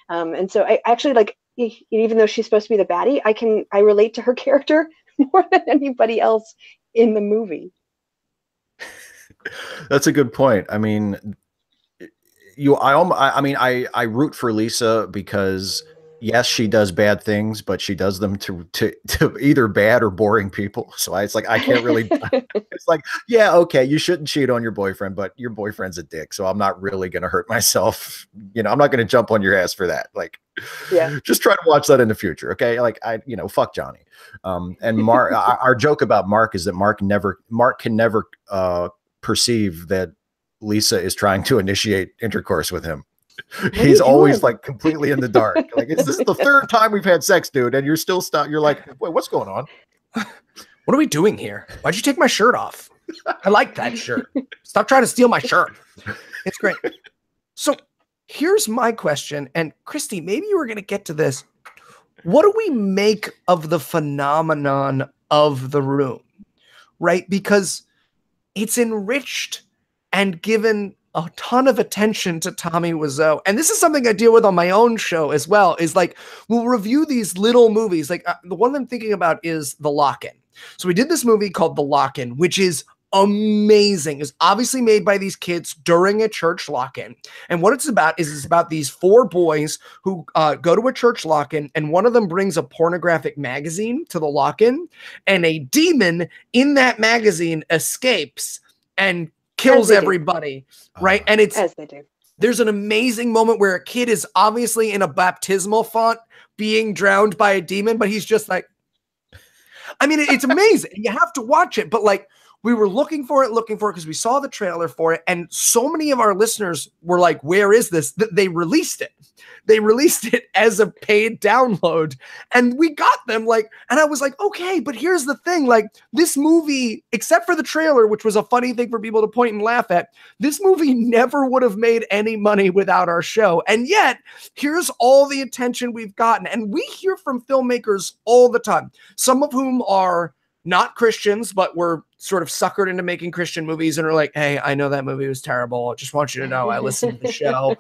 And so I actually, like, even though she's supposed to be the baddie, I relate to her character more than anybody else in the movie. That's a good point. I mean, I root for Lisa because yes, she does bad things, but she does them to either bad or boring people. So it's like I can't really. It's like, yeah, okay, you shouldn't cheat on your boyfriend, but your boyfriend's a dick, so I'm not really gonna hurt myself. You know, I'm not gonna jump on your ass for that. Like, Yeah. just try to watch that in the future, okay? Like, fuck Johnny. And Mark, our joke about Mark is that Mark can never perceive that Lisa is trying to initiate intercourse with him. He's always like completely in the dark. Like, this is the third time we've had sex, dude, and you're still stuck. You're like, wait, what's going on? What are we doing here? Why'd you take my shirt off? I like that shirt. Stop trying to steal my shirt. It's great. So here's my question. And Christy, maybe you were going to get to this. What do we make of the phenomenon of The Room? Right? Because it's enriched and given a ton of attention to Tommy Wiseau. And this is something I deal with on my own show as well, is like, we'll review these little movies. Like the one I'm thinking about is The Lock-In. So we did this movie called The Lock-In, which is amazing. It's obviously made by these kids during a church lock-in. And what it's about is it's about these 4 boys who go to a church lock-in, and one of them brings a pornographic magazine to the lock-in, and a demon in that magazine escapes and kills everybody, right? And it's as they do. There's an amazing moment where a kid is obviously in a baptismal font being drowned by a demon, but he's just like, I mean, it's amazing. You have to watch it, but like, we were looking for it because we saw the trailer for it. And so many of our listeners were like, where is this? They released it. They released it as a paid download, and we got them like, and I was like, okay, but here's the thing. Like, this movie, except for the trailer, which was a funny thing for people to point and laugh at, this movie never would have made any money without our show. And yet here's all the attention we've gotten. And we hear from filmmakers all the time, some of whom are not Christians, but were sort of suckered into making Christian movies and are like, hey, I know that movie was terrible. I just want you to know I listened to the show.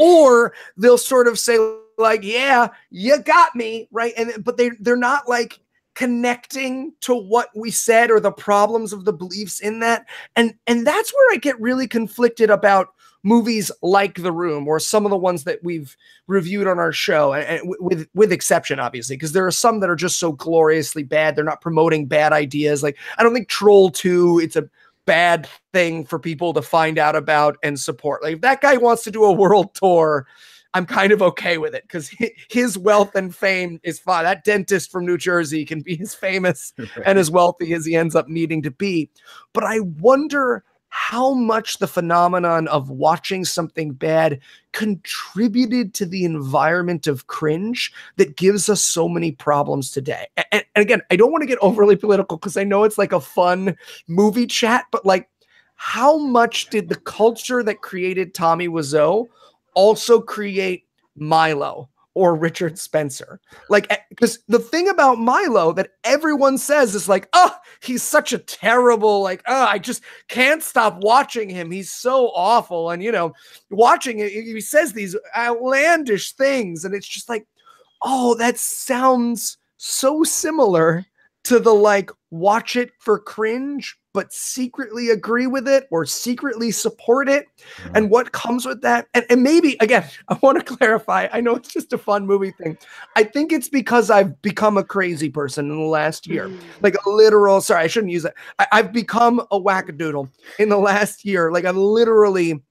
Or they'll sort of say like, yeah, you got me, right? But they're not like connecting to what we said or the problems of the beliefs in that. And that's where I get really conflicted about movies like The Room, or some of the ones that we've reviewed on our show, and with exception, obviously, because there are some that are just so gloriously bad. They're not promoting bad ideas. Like, I don't think Troll 2, it's a bad thing for people to find out about and support. Like, if that guy wants to do a world tour, I'm kind of okay with it, because his wealth and fame is fine. That dentist from New Jersey can be as famous and as wealthy as he ends up needing to be. But I wonder how much the phenomenon of watching something bad contributed to the environment of cringe that gives us so many problems today. And again, I don't want to get overly political, because I know it's like a fun movie chat, but like, how much did the culture that created Tommy Wiseau also create Milo or Richard Spencer? Like, because the thing about Milo that everyone says is like, oh, he's such a terrible, like, oh, I just can't stop watching him. He's so awful. And, you know, watching it, he says these outlandish things. And it's just like, oh, that sounds so similar to the like, watch it for cringe, but secretly agree with it or secretly support it. Mm-hmm. And what comes with that. And maybe, again, I want to clarify, I know it's just a fun movie thing. I think it's because I've become a crazy person in the last year, like a literal, sorry, I shouldn't use that. I've become a wackadoodle in the last year. Like, I've literally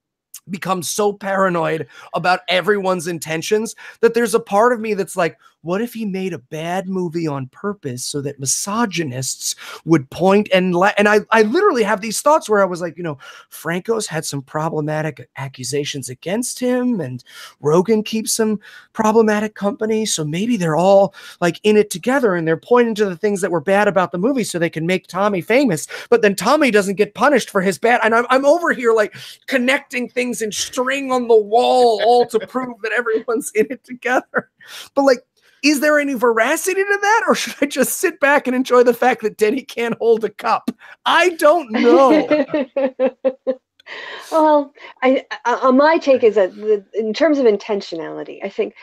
become so paranoid about everyone's intentions that there's a part of me that's like, what if he made a bad movie on purpose so that misogynists would point and I literally have these thoughts where I was like, you know, Franco's had some problematic accusations against him, and Rogan keeps some problematic company, so maybe they're all like in it together and they're pointing to the things that were bad about the movie so they can make Tommy famous, but then Tommy doesn't get punished for his bad. And I'm over here like connecting things and string on the wall all to prove that everyone's in it together. But like, is there any veracity to that? Or should I just sit back and enjoy the fact that Denny can't hold a cup? I don't know. Well, my take is that in terms of intentionality, I think,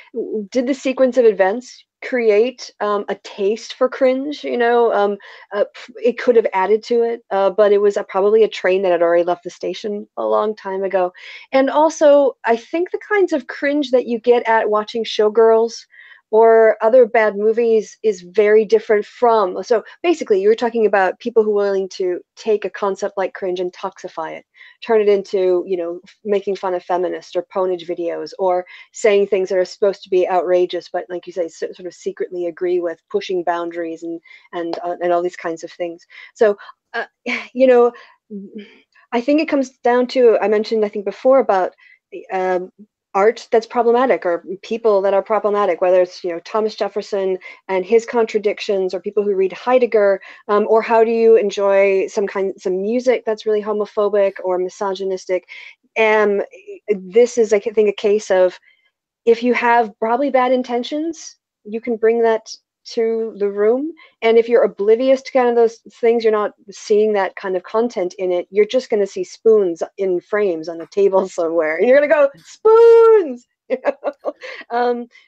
did the sequence of events create a taste for cringe. It could have added to it, but it was probably a train that had already left the station a long time ago. And also, I think the kinds of cringe that you get at watching Showgirls or other bad movies is very different from. So basically, you're talking about people who are willing to take a concept like cringe and toxify it, turn it into, making fun of feminists or ponage videos, or saying things that are supposed to be outrageous, but like you say, sort of secretly agree with, pushing boundaries and all these kinds of things. So, I think it comes down to, I mentioned, I think before, about art that's problematic, or people that are problematic, whether it's Thomas Jefferson and his contradictions, or people who read Heidegger, or how do you enjoy some music that's really homophobic or misogynistic. And this is, I think, a case of, if you have probably bad intentions, you can bring that to the room. And if you're oblivious to kind of those things, you're not seeing that kind of content in it, you're just going to see spoons in frames on a table somewhere, and you're going to go, spoons.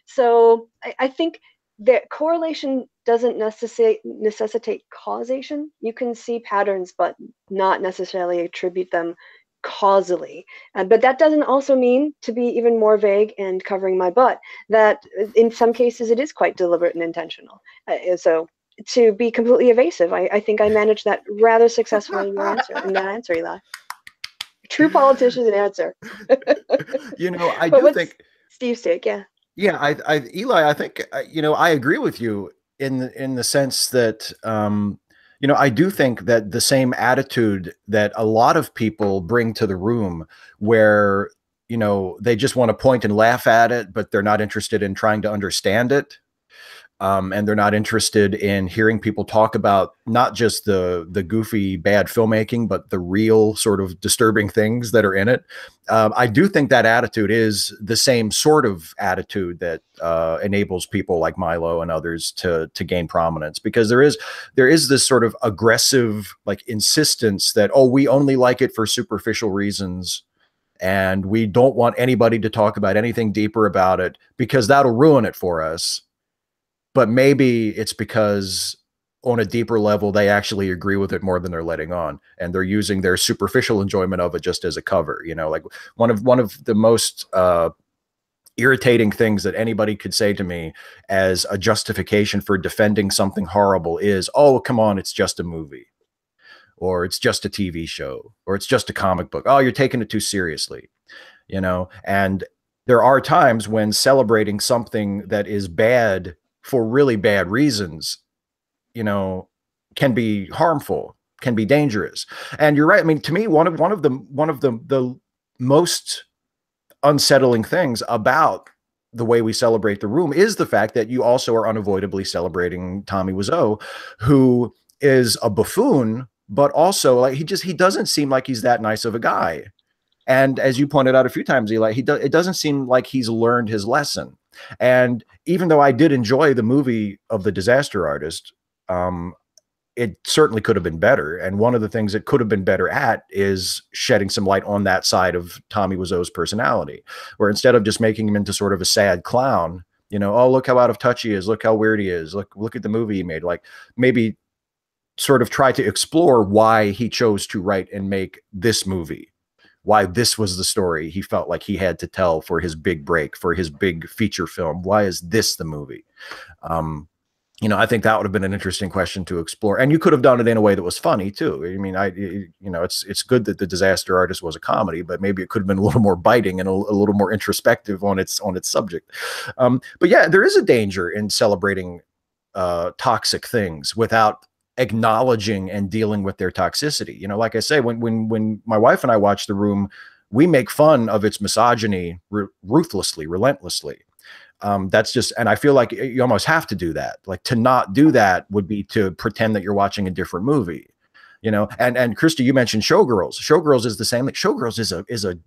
So I think that correlation doesn't necessitate causation. You can see patterns, but not necessarily attribute them causally. But that doesn't also mean, to be even more vague and covering my butt, that in some cases it is quite deliberate and intentional. So to be completely evasive, I think I managed that rather successfully in that answer, Eli. True politician answer. I do think Steve's take, yeah. Yeah, Eli, I think I agree with you in the sense that I do think that the same attitude that a lot of people bring to the room, where they just want to point and laugh at it, but they're not interested in trying to understand it. And they're not interested in hearing people talk about not just the goofy bad filmmaking, but the real sort of disturbing things that are in it. I do think that attitude is the same sort of attitude that enables people like Milo and others to gain prominence, because there is this sort of aggressive insistence that, oh, we only like it for superficial reasons, and we don't want anybody to talk about anything deeper about it because that'll ruin it for us. But maybe it's because on a deeper level, they actually agree with it more than they're letting on, and they're using their superficial enjoyment of it just as a cover. Like one of the most irritating things that anybody could say to me as a justification for defending something horrible is, oh, come on, it's just a movie, or it's just a TV show, or it's just a comic book. Oh, you're taking it too seriously, and there are times when celebrating something that is bad for really bad reasons, can be harmful, can be dangerous. And you're right. I mean, to me, one of the most unsettling things about the way we celebrate the room is the fact that you also are unavoidably celebrating Tommy Wiseau, who is a buffoon, but also he doesn't seem like he's that nice of a guy. And as you pointed out a few times, Eli, it doesn't seem like he's learned his lesson. And even though I did enjoy the movie of The Disaster Artist, it certainly could have been better. And one of the things it could have been better at is shedding some light on that side of Tommy Wiseau's personality, where instead of just making him into sort of a sad clown, oh, look how out of touch he is, look how weird he is, look at the movie he made, maybe sort of try to explore why he chose to write and make this movie, why this was the story he felt like he had to tell for his big break, for his big feature film. Why is this the movie? I think that would have been an interesting question to explore. And you could have done it in a way that was funny too. I mean, it's good that The Disaster Artist was a comedy, but maybe it could have been a little more biting and a little more introspective on its subject. But yeah, there is a danger in celebrating toxic things without acknowledging and dealing with their toxicity. Like I say, when my wife and I watch The Room, we make fun of its misogyny ruthlessly, relentlessly. That's just, and I feel like you almost have to do that. To not do that would be to pretend that you're watching a different movie. And Christy, you mentioned Showgirls. Showgirls is the same. Showgirls is a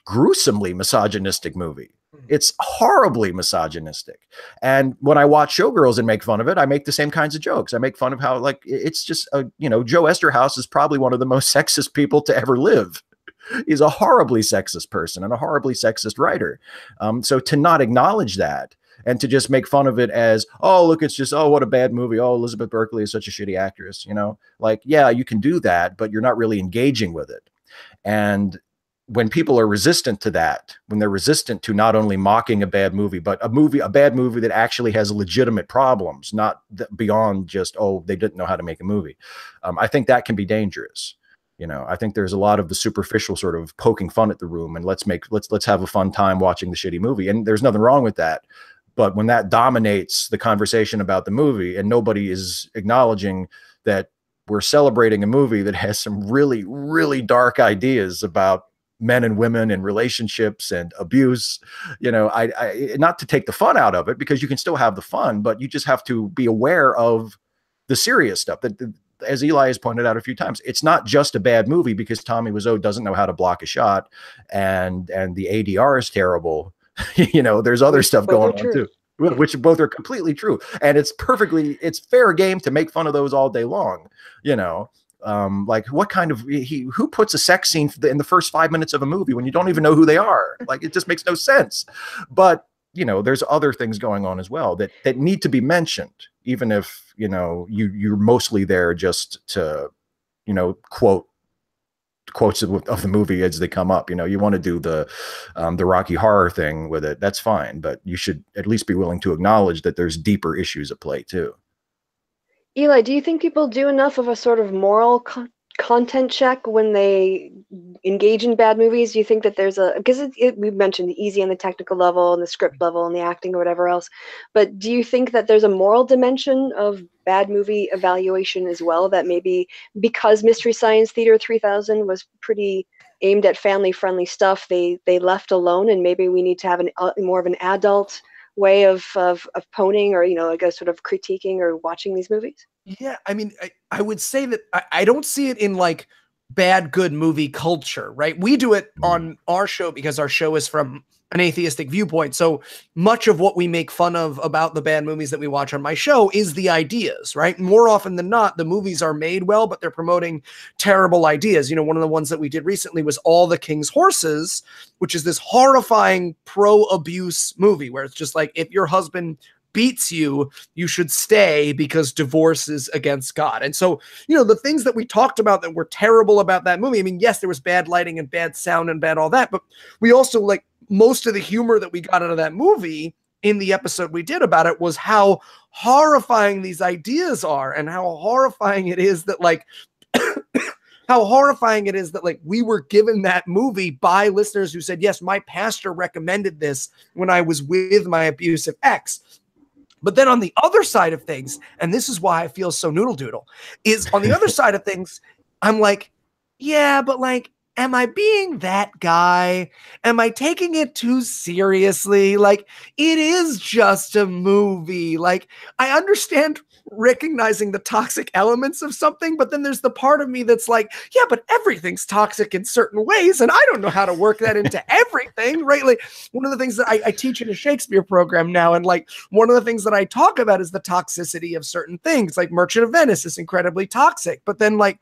gruesomely misogynistic movie. It's horribly misogynistic. And when I watch Showgirls and make fun of it, I make the same kinds of jokes. I make fun of how it's just Joe Esterhaus is probably one of the most sexist people to ever live. He's a horribly sexist person and a horribly sexist writer. So to not acknowledge that and to just make fun of it as, oh, look, it's just, oh, what a bad movie. Oh, Elizabeth Berkley is such a shitty actress, you know, like, yeah, you can do that, but you're not really engaging with it. And when people are resistant to that, when they're resistant to not only mocking a bad movie, but a bad movie that actually has legitimate problems, not beyond just, oh, they didn't know how to make a movie. I think that can be dangerous. You know, I think there's a lot of the superficial sort of poking fun at the room and let's have a fun time watching the shitty movie. And there's nothing wrong with that. But when that dominates the conversation about the movie and nobody is acknowledging that we're celebrating a movie that has some really, really dark ideas about men and women and relationships and abuse, you know, I not to take the fun out of it, because you can still have the fun, but you just have to be aware of the serious stuff that, as Eli has pointed out a few times, it's not just a bad movie because Tommy Wiseau doesn't know how to block a shot and the ADR is terrible. You know, there's other stuff going on too, which both are completely true. And it's fair game to make fun of those all day long, you know. Like what kind of who puts a sex scene in the first 5 minutes of a movie when you don't even know who they are? Like, it just makes no sense. But you know, there's other things going on as well that need to be mentioned, even if, you know, you're mostly there just to, you know, quotes of the movie as they come up. You know, you want to do the Rocky Horror thing with it, that's fine, but you should at least be willing to acknowledge that there's deeper issues at play too. Eli, do you think people do enough of a sort of moral content check when they engage in bad movies? Do you think that there's because we mentioned the easy on the technical level and the script level and the acting or whatever else, but do you think that there's a moral dimension of bad movie evaluation as well, that maybe because Mystery Science Theater 3000 was pretty aimed at family-friendly stuff, they left alone, and maybe we need to have more of an adult way of poning, or, you know, like a sort of critiquing or watching these movies? Yeah, I mean, I would say that I don't see it in like bad, good movie culture, right? We do it on our show because our show is from an atheistic viewpoint. So much of what we make fun of about the bad movies that we watch on my show is the ideas, right? More often than not, the movies are made well, but they're promoting terrible ideas. You know, one of the ones that we did recently was All the King's Horses, which is this horrifying pro-abuse movie where it's just like, if your husband beats you, you should stay because divorce is against God. And so, you know, the things that we talked about that were terrible about that movie, I mean, yes, there was bad lighting and bad sound and bad all that, but we also, like, most of the humor that we got out of that movie in the episode we did about it was how horrifying these ideas are, and how horrifying it is that, like, how horrifying it is that, like, we were given that movie by listeners who said, yes, my pastor recommended this when I was with my abusive ex. But then on the other side of things, and this is why I feel so noodle doodle, is on the other side of things, I'm like, yeah, but like, am I being that guy? Am I taking it too seriously? Like, it is just a movie. Like, I understand recognizing the toxic elements of something, but then there's the part of me that's like, yeah, but everything's toxic in certain ways, and I don't know how to work that into everything, right? Like, one of the things that I teach in a Shakespeare program now, and like one of the things that I talk about is the toxicity of certain things. Like Merchant of Venice is incredibly toxic, but then like,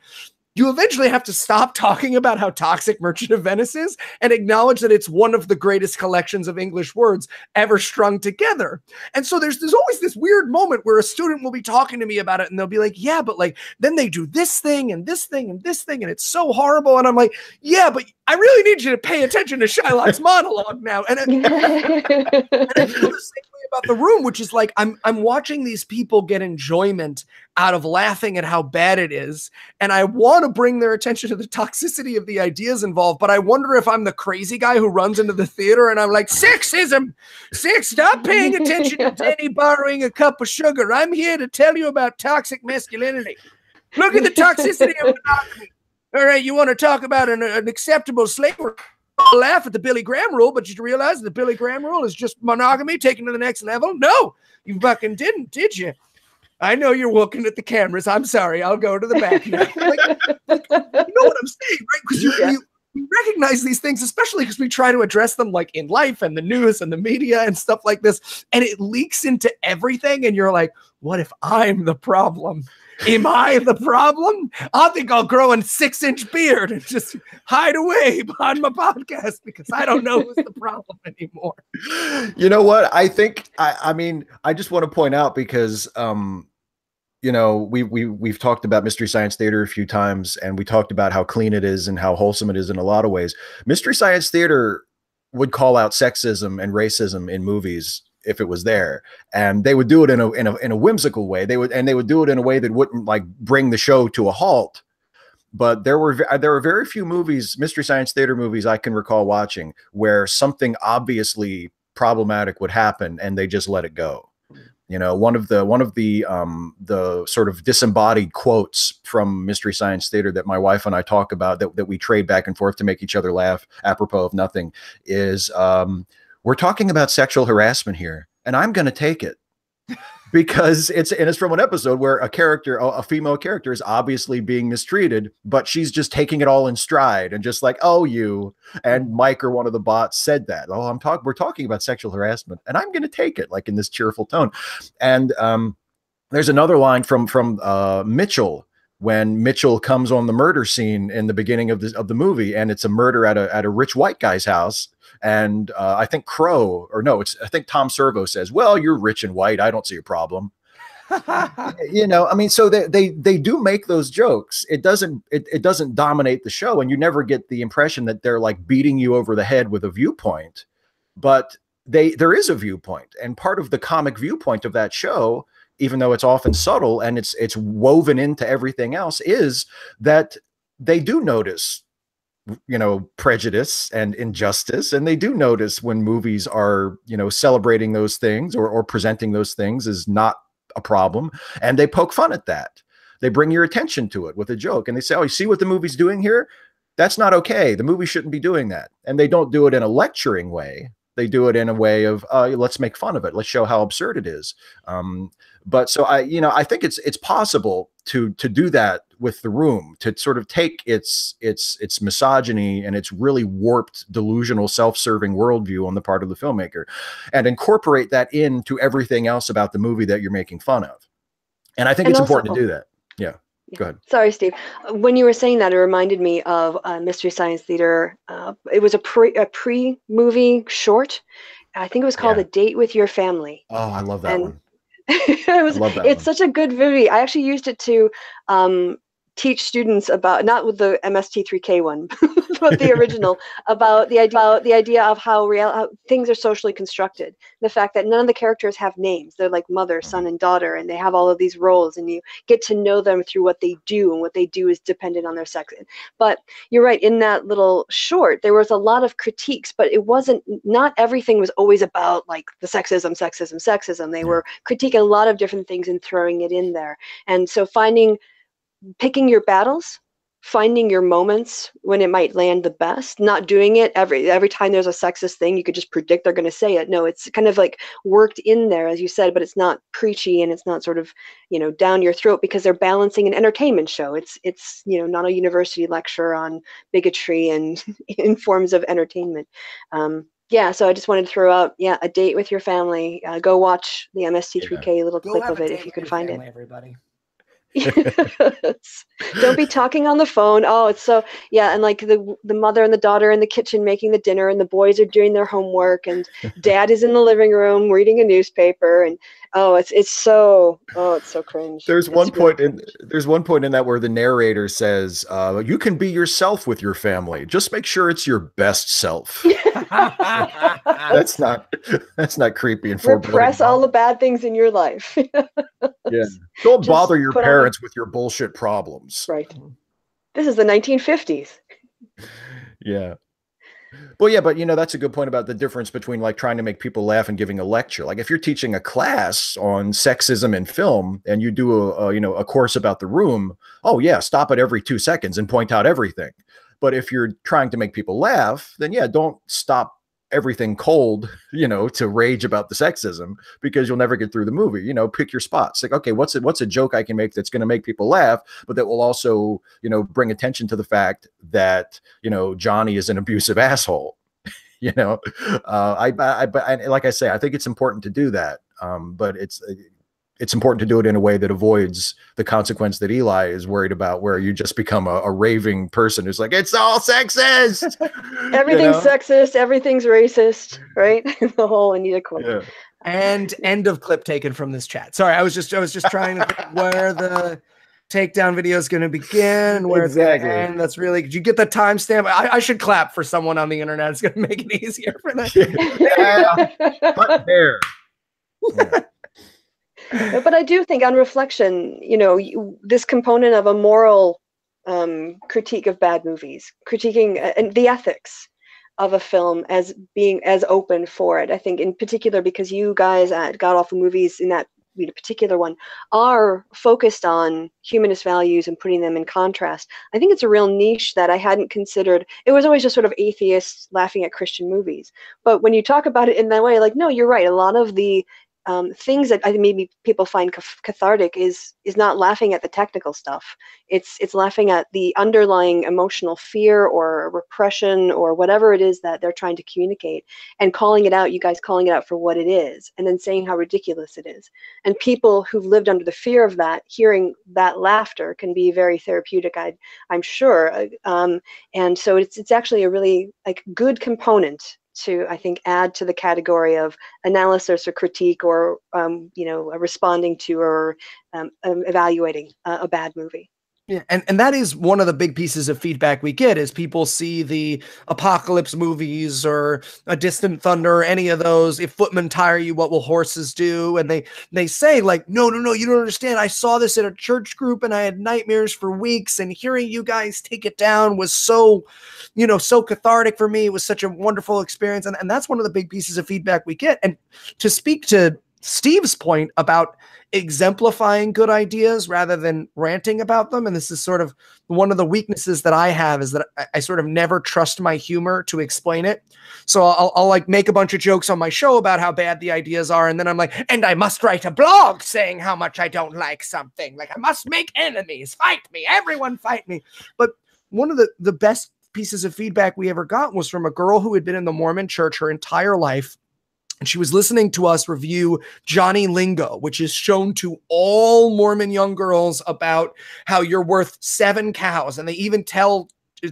you eventually have to stop talking about how toxic Merchant of Venice is and acknowledge that it's one of the greatest collections of English words ever strung together. And so there's always this weird moment where a student will be talking to me about it and they'll be like, yeah, but like, then they do this thing and this thing and this thing, and it's so horrible. And I'm like, yeah, but I really need you to pay attention to Shylock's monologue now. And I feel the same way about The Room, which is like, I'm watching these people get enjoyment out of laughing at how bad it is, and I want to bring their attention to the toxicity of the ideas involved, but I wonder if I'm the crazy guy who runs into the theater and I'm like, sexism, stop paying attention to Denny borrowing a cup of sugar. I'm here to tell you about toxic masculinity. Look at the toxicity of monogamy. All right, you want to talk about an acceptable slavery? Laugh at the Billy Graham rule, but you realize the Billy Graham rule is just monogamy taken to the next level? No, you fucking didn't, did you? I know you're looking at the cameras. I'm sorry. I'll go to the back now. Like, you know what I'm saying, right? Because you recognize these things, especially because we try to address them like in life and the news and the media and stuff like this, and it leaks into everything. And you're like, what if I'm the problem? Am I the problem? I think I'll grow a 6-inch beard and just hide away behind my podcast because I don't know who's the problem anymore. You know what? I think I mean, I just want to point out because you know, we've talked about Mystery Science Theater a few times, and we talked about how clean it is and how wholesome it is in a lot of ways. Mystery Science Theater would call out sexism and racism in movies if it was there, and they would do it in a whimsical way. They would do it in a way that wouldn't like bring the show to a halt. But there were very few movies, Mystery Science Theater movies, I can recall watching where something obviously problematic would happen and they just let it go. You know, one of the sort of disembodied quotes from Mystery Science Theater that my wife and I talk about, that we trade back and forth to make each other laugh apropos of nothing, is we're talking about sexual harassment here, and I'm going to take it. Because it's from an episode where a female character is obviously being mistreated, but she's just taking it all in stride and just like, oh, you and Mike or one of the bots said that. Oh, we're talking about sexual harassment, and I'm going to take it, like in this cheerful tone. And there's another line from Mitchell when Mitchell comes on the murder scene in the beginning of the movie, and it's a murder at a rich white guy's house. And I think I think Tom Servo says, well, you're rich and white, I don't see a problem. You know, I mean, so they do make those jokes. It doesn't dominate the show, and you never get the impression that they're like beating you over the head with a viewpoint. But there is a viewpoint, and part of the comic viewpoint of that show, even though it's often subtle and it's woven into everything else, is that they do notice, you know, prejudice and injustice, and they do notice when movies are, you know, celebrating those things or presenting those things as not a problem, and they poke fun at that. They bring your attention to it with a joke, and they say, oh, you see what the movie's doing here? That's not okay. The movie shouldn't be doing that. And they don't do it in a lecturing way. They do it in a way of let's make fun of it, let's show how absurd it is. But so I think it's possible to do that with The Room, to sort of take its misogyny and its really warped, delusional, self-serving worldview on the part of the filmmaker, and incorporate that into everything else about the movie that you're making fun of. And I think it's important to do that. Yeah. Go ahead. Sorry, Steve. When you were saying that, it reminded me of Mystery Science Theater. It was a pre-movie short. I think it was called A Date with Your Family. Oh, I love that one. It's such a good movie. I actually used it to teach students about, not with the MST3K one, but the original, about the idea of how things are socially constructed. The fact that none of the characters have names. They're like mother, son, and daughter, and they have all of these roles, and you get to know them through what they do, and what they do is dependent on their sex. But you're right, in that little short, there was a lot of critiques, but not everything was always about like the sexism. They were critiquing a lot of different things and throwing it in there. And so picking your battles, finding your moments when it might land the best, not doing it every time there's a sexist thing, you could just predict they're going to say it. No, it's kind of like worked in there, as you said, but it's not preachy, and it's not sort of, you know, down your throat, because they're balancing an entertainment show. It's you know, not a university lecture on bigotry and in forms of entertainment. Yeah, so I just wanted to throw out, A Date with Your Family. Go watch the MST3K little clip of it if you could find it. Everybody. Don't be talking on the phone. Oh, it's so, and like the mother and the daughter in the kitchen making the dinner, and the boys are doing their homework, and dad is in the living room reading a newspaper, and it's so cringe. There's one point in that where the narrator says, you can be yourself with your family, just make sure it's your best self. that's not creepy and foreboding. Repress all the bad things in your life. Don't bother your parents with your bullshit problems. Right. This is the 1950s. Yeah. Well, but you know, that's a good point about the difference between like trying to make people laugh and giving a lecture. Like if you're teaching a class on sexism in film and you do a course about The Room, stop it every 2 seconds and point out everything. But if you're trying to make people laugh, then don't stop everything cold, you know, to rage about the sexism, because you'll never get through the movie. You know, pick your spots. Like, okay, what's a joke I can make that's going to make people laugh, but that will also, you know, bring attention to the fact that, you know, Johnny is an abusive asshole. You know, but like I say, I think it's important to do that. But it's important to do it in a way that avoids the consequence that Eli is worried about, where you just become a raving person who's like, it's all sexist. Everything's sexist, everything's racist, right? The whole Anita quote. Yeah. And end of clip taken from this chat. Sorry, I was just trying to think where the takedown video is going to begin and where it's going to end. That's really, did you get the timestamp? I should clap for someone on the internet. It's going to make it easier for them. There. Yeah. But I do think on reflection, you know, this component of a moral critique of bad movies, critiquing the ethics of a film as being as open for it. I think in particular because you guys at God Awful Movies in that particular one are focused on humanist values and putting them in contrast. I think it's a real niche that I hadn't considered. It was always just sort of atheists laughing at Christian movies. But when you talk about it in that way, like, no, you're right. A lot of the things that I think maybe people find cathartic is not laughing at the technical stuff. It's laughing at the underlying emotional fear or repression or whatever it is that they're trying to communicate, and calling it out, you guys calling it out for what it is, and then saying how ridiculous it is. And people who've lived under the fear of that, hearing that laughter can be very therapeutic, I'm sure. And so it's actually a really like good component to, I think, add to the category of analysis or critique or, you know, responding to or evaluating a bad movie. Yeah, and that is one of the big pieces of feedback we get is people see the apocalypse movies or A Distant Thunder or any of those. If footmen tire you, what will horses do? And they say like, no, you don't understand. I saw this at a church group and I had nightmares for weeks, and hearing you guys take it down was so, you know, so cathartic for me. It was such a wonderful experience. And that's one of the big pieces of feedback we get. And to speak to Steve's point about exemplifying good ideas rather than ranting about them, and this is sort of one of the weaknesses that I have, is that I sort of never trust my humor to explain it. So I'll like make a bunch of jokes on my show about how bad the ideas are, and then I'm like, and I must write a blog saying how much I don't like something. Like, I must make enemies, fight me, everyone fight me. But one of the best pieces of feedback we ever got was from a girl who had been in the Mormon church her entire life. And she was listening to us review Johnny Lingo, which is shown to all Mormon young girls about how you're worth 7 cows. And they even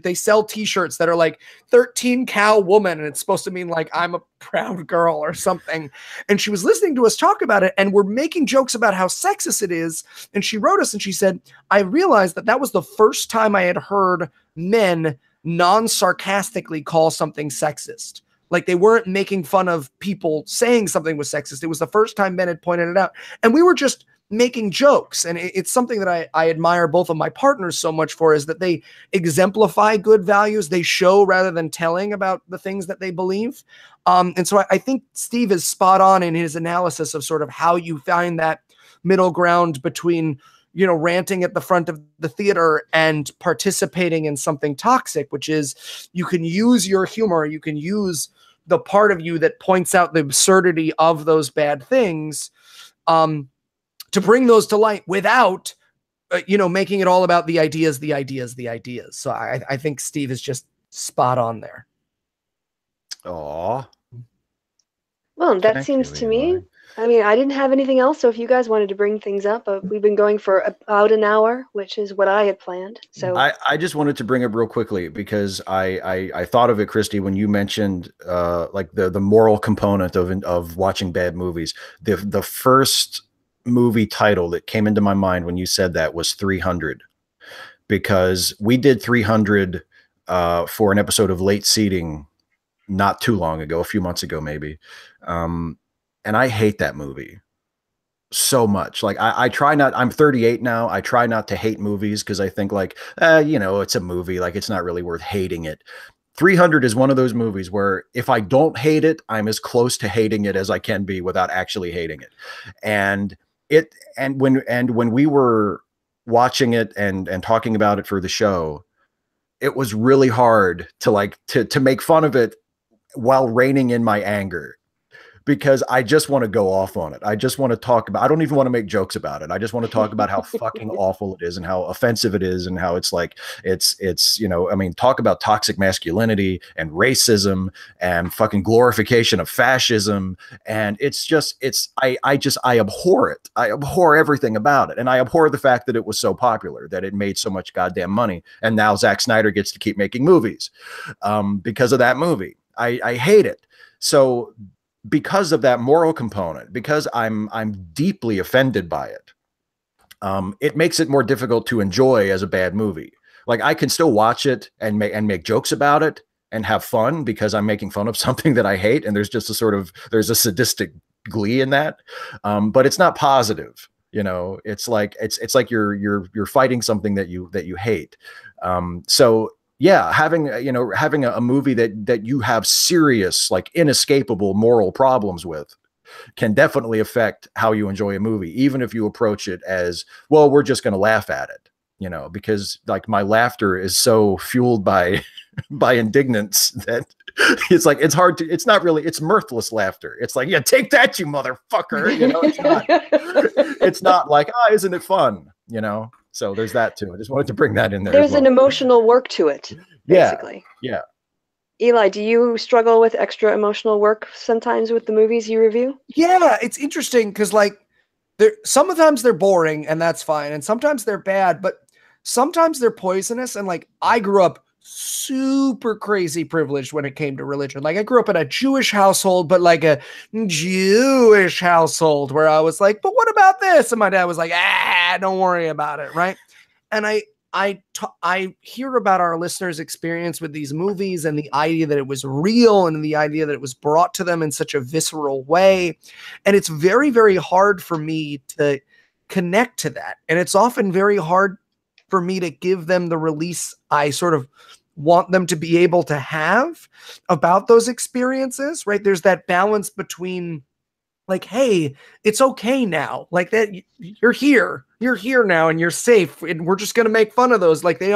they sell t-shirts that are like 13 cow woman. And it's supposed to mean like, I'm a proud girl or something. And she was listening to us talk about it, and we're making jokes about how sexist it is. And she wrote us and she said, I realized that was the first time I had heard men non-sarcastically call something sexist. Like, they weren't making fun of people saying something was sexist. It was the first time men had pointed it out. And we were just making jokes. And it's something that I admire both of my partners so much for, is that they exemplify good values. They show rather than telling about the things that they believe. And so I think Steve is spot on in his analysis of sort of how you find that middle ground between, you know, ranting at the front of the theater and participating in something toxic, which is you can use your humor, you can use the part of you that points out the absurdity of those bad things to bring those to light without, you know, making it all about the ideas. So I think Steve is just spot on there. Aw. Well, that seems to me. I mean, I didn't have anything else, so if you guys wanted to bring things up, we've been going for about an hour, which is what I had planned. So I just wanted to bring up real quickly, because I thought of it, Christy, when you mentioned like the moral component of watching bad movies. The first movie title that came into my mind when you said that was 300, because we did 300 for an episode of Late Seating not too long ago, a few months ago maybe. And I hate that movie so much. Like I try not, I'm 38 now. I try not to hate movies, because I think like, you know, it's a movie, like it's not really worth hating it. 300 is one of those movies where if I don't hate it, I'm as close to hating it as I can be without actually hating it. And when we were watching it and talking about it for the show, it was really hard to like, to make fun of it while reining in my anger. because I just want to go off on it. I just want to talk about, I don't even want to make jokes about it. I just want to talk about how fucking awful it is and how offensive it is and how it's like, it's, you know, I mean, talk about toxic masculinity and racism and fucking glorification of fascism. And it's just, I abhor it. I abhor everything about it. And I abhor the fact that it was so popular, that it made so much goddamn money. And now Zack Snyder gets to keep making movies because of that movie. I hate it. So because of that moral component, because I'm deeply offended by it, it makes it more difficult to enjoy as a bad movie. Like I can still watch it and make jokes about it and have fun because I'm making fun of something that I hate. And there's just there's a sadistic glee in that. But it's not positive. You know, it's like you're fighting something that you hate. So yeah, having a movie that you have serious, like inescapable moral problems with can definitely affect how you enjoy a movie, even if you approach it as, well, we're just going to laugh at it, you know, because like my laughter is so fueled by indignance that it's like, it's mirthless laughter. It's like, yeah, take that, you motherfucker. You know, it's not like, isn't it fun? You know? So there's that too. I just wanted to bring that in there. There's an emotional work to it, basically. Yeah. Eli, do you struggle with extra emotional work sometimes with the movies you review? Yeah, it's interesting because like sometimes they're boring and that's fine. And sometimes they're bad, but sometimes they're poisonous. And like I grew up super crazy privileged when it came to religion. Like I grew up in a Jewish household, but like a Jewish household where I was like, but what about this? And my dad was like, don't worry about it. Right. And I hear about our listeners' experience with these movies and the idea that it was real and the idea that it was brought to them in such a visceral way. And it's very, very hard for me to connect to that. And it's often very hard for me to give them the release I sort of want them to be able to have about those experiences, right? There's that balance between like, hey, it's okay now. Like that, you're here now and you're safe. And we're just going to make fun of those. Like they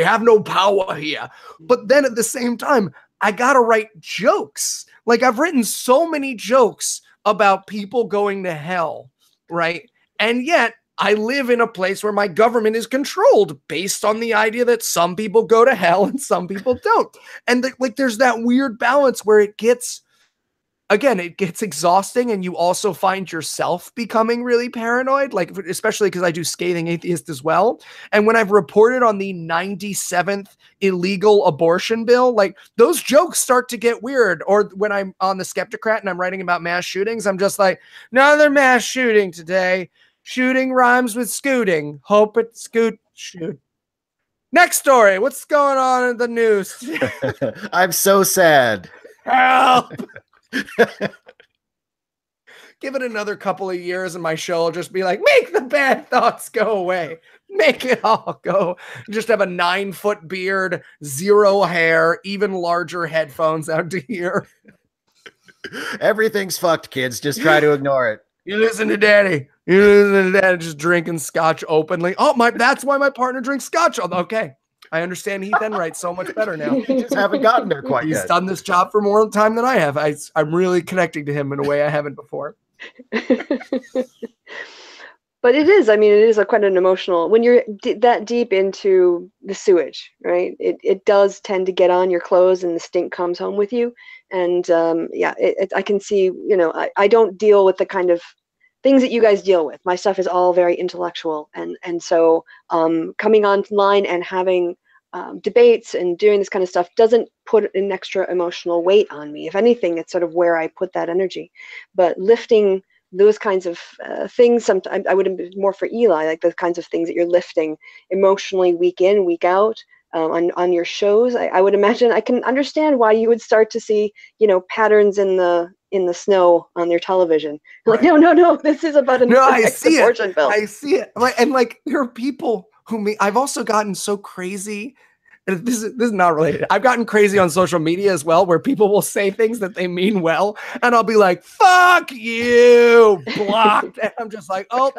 have no power here. But then at the same time, I got to write jokes. Like I've written so many jokes about people going to hell, right? And yet I live in a place where my government is controlled based on the idea that some people go to hell and some people don't. And like, there's that weird balance where it gets exhausting and you also find yourself becoming really paranoid, like especially because I do Scathing Atheist as well. And when I've reported on the 97th illegal abortion bill, like those jokes start to get weird. Or when I'm on the Skeptocrat and I'm writing about mass shootings, I'm just like, another mass shooting today. Shooting rhymes with scooting. Hope it shoot. Next story. What's going on in the news? I'm so sad. Help. Give it another couple of years and my show will just be like, make the bad thoughts go away. Make it all go. Just have a 9-foot beard, 0 hair, even larger headphones out to here. Everything's fucked, kids. Just try to ignore it. You listen to daddy. You listen to daddy just drinking scotch openly. Oh, that's why my partner drinks scotch. Okay. I understand Heath Enright so much better now. You just haven't gotten there quite yet. He's done this job for more time than I have. I'm really connecting to him in a way I haven't before. But it is quite an emotional, when you're that deep into the sewage, right? It does tend to get on your clothes and the stink comes home with you. And I can see, I don't deal with the kind of things that you guys deal with. My stuff is all very intellectual. And so coming online and having debates and doing this kind of stuff doesn't put an extra emotional weight on me. If anything, it's sort of where I put that energy. But lifting those kinds of things, sometimes I would be more for Eli, like the kinds of things that you're lifting emotionally week in, week out on your shows. I would imagine I can understand why you would start to see, patterns in the snow on your television. Like, right. No, this is about an abortion bill. I see it. And like there are people I've also gotten so crazy. And this is not related. I've gotten crazy on social media as well, where people will say things that they mean well, and I'll be like, "Fuck you," blocked. And I'm just like, "Oh,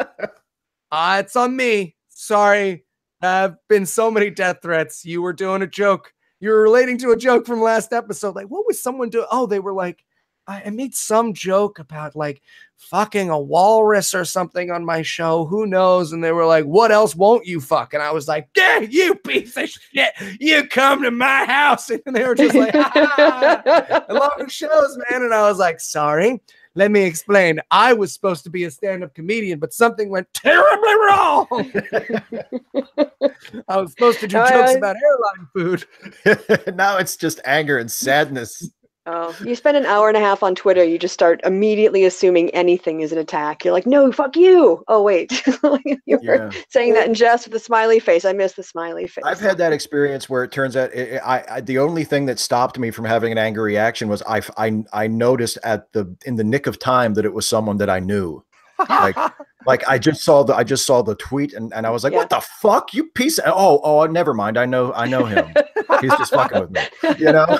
it's on me. Sorry. Have been so many death threats. You were doing a joke. You were relating to a joke from last episode. Like, what was someone doing? Oh, they were like, I made some joke about like fucking a walrus or something on my show. Who knows? And they were like, what else won't you fuck? And I was like, yeah, you piece of shit. You come to my house. And they were just like, I love the shows, man. And I was like, sorry. Let me explain. I was supposed to be a stand-up comedian, but something went terribly wrong. I was supposed to do jokes about airline food. Now it's just anger and sadness. Oh, you spend an hour and a half on Twitter, you just start immediately assuming anything is an attack. You're like, no, fuck you. Oh, wait. You were saying that in jest with a smiley face. I miss the smiley face. I've had that experience where it turns out the only thing that stopped me from having an angry reaction was I noticed in the nick of time that it was someone that I knew. Like I just saw the tweet and I was like, what the fuck, you piece of, oh, never mind. I know him. He's just fucking with me, you know?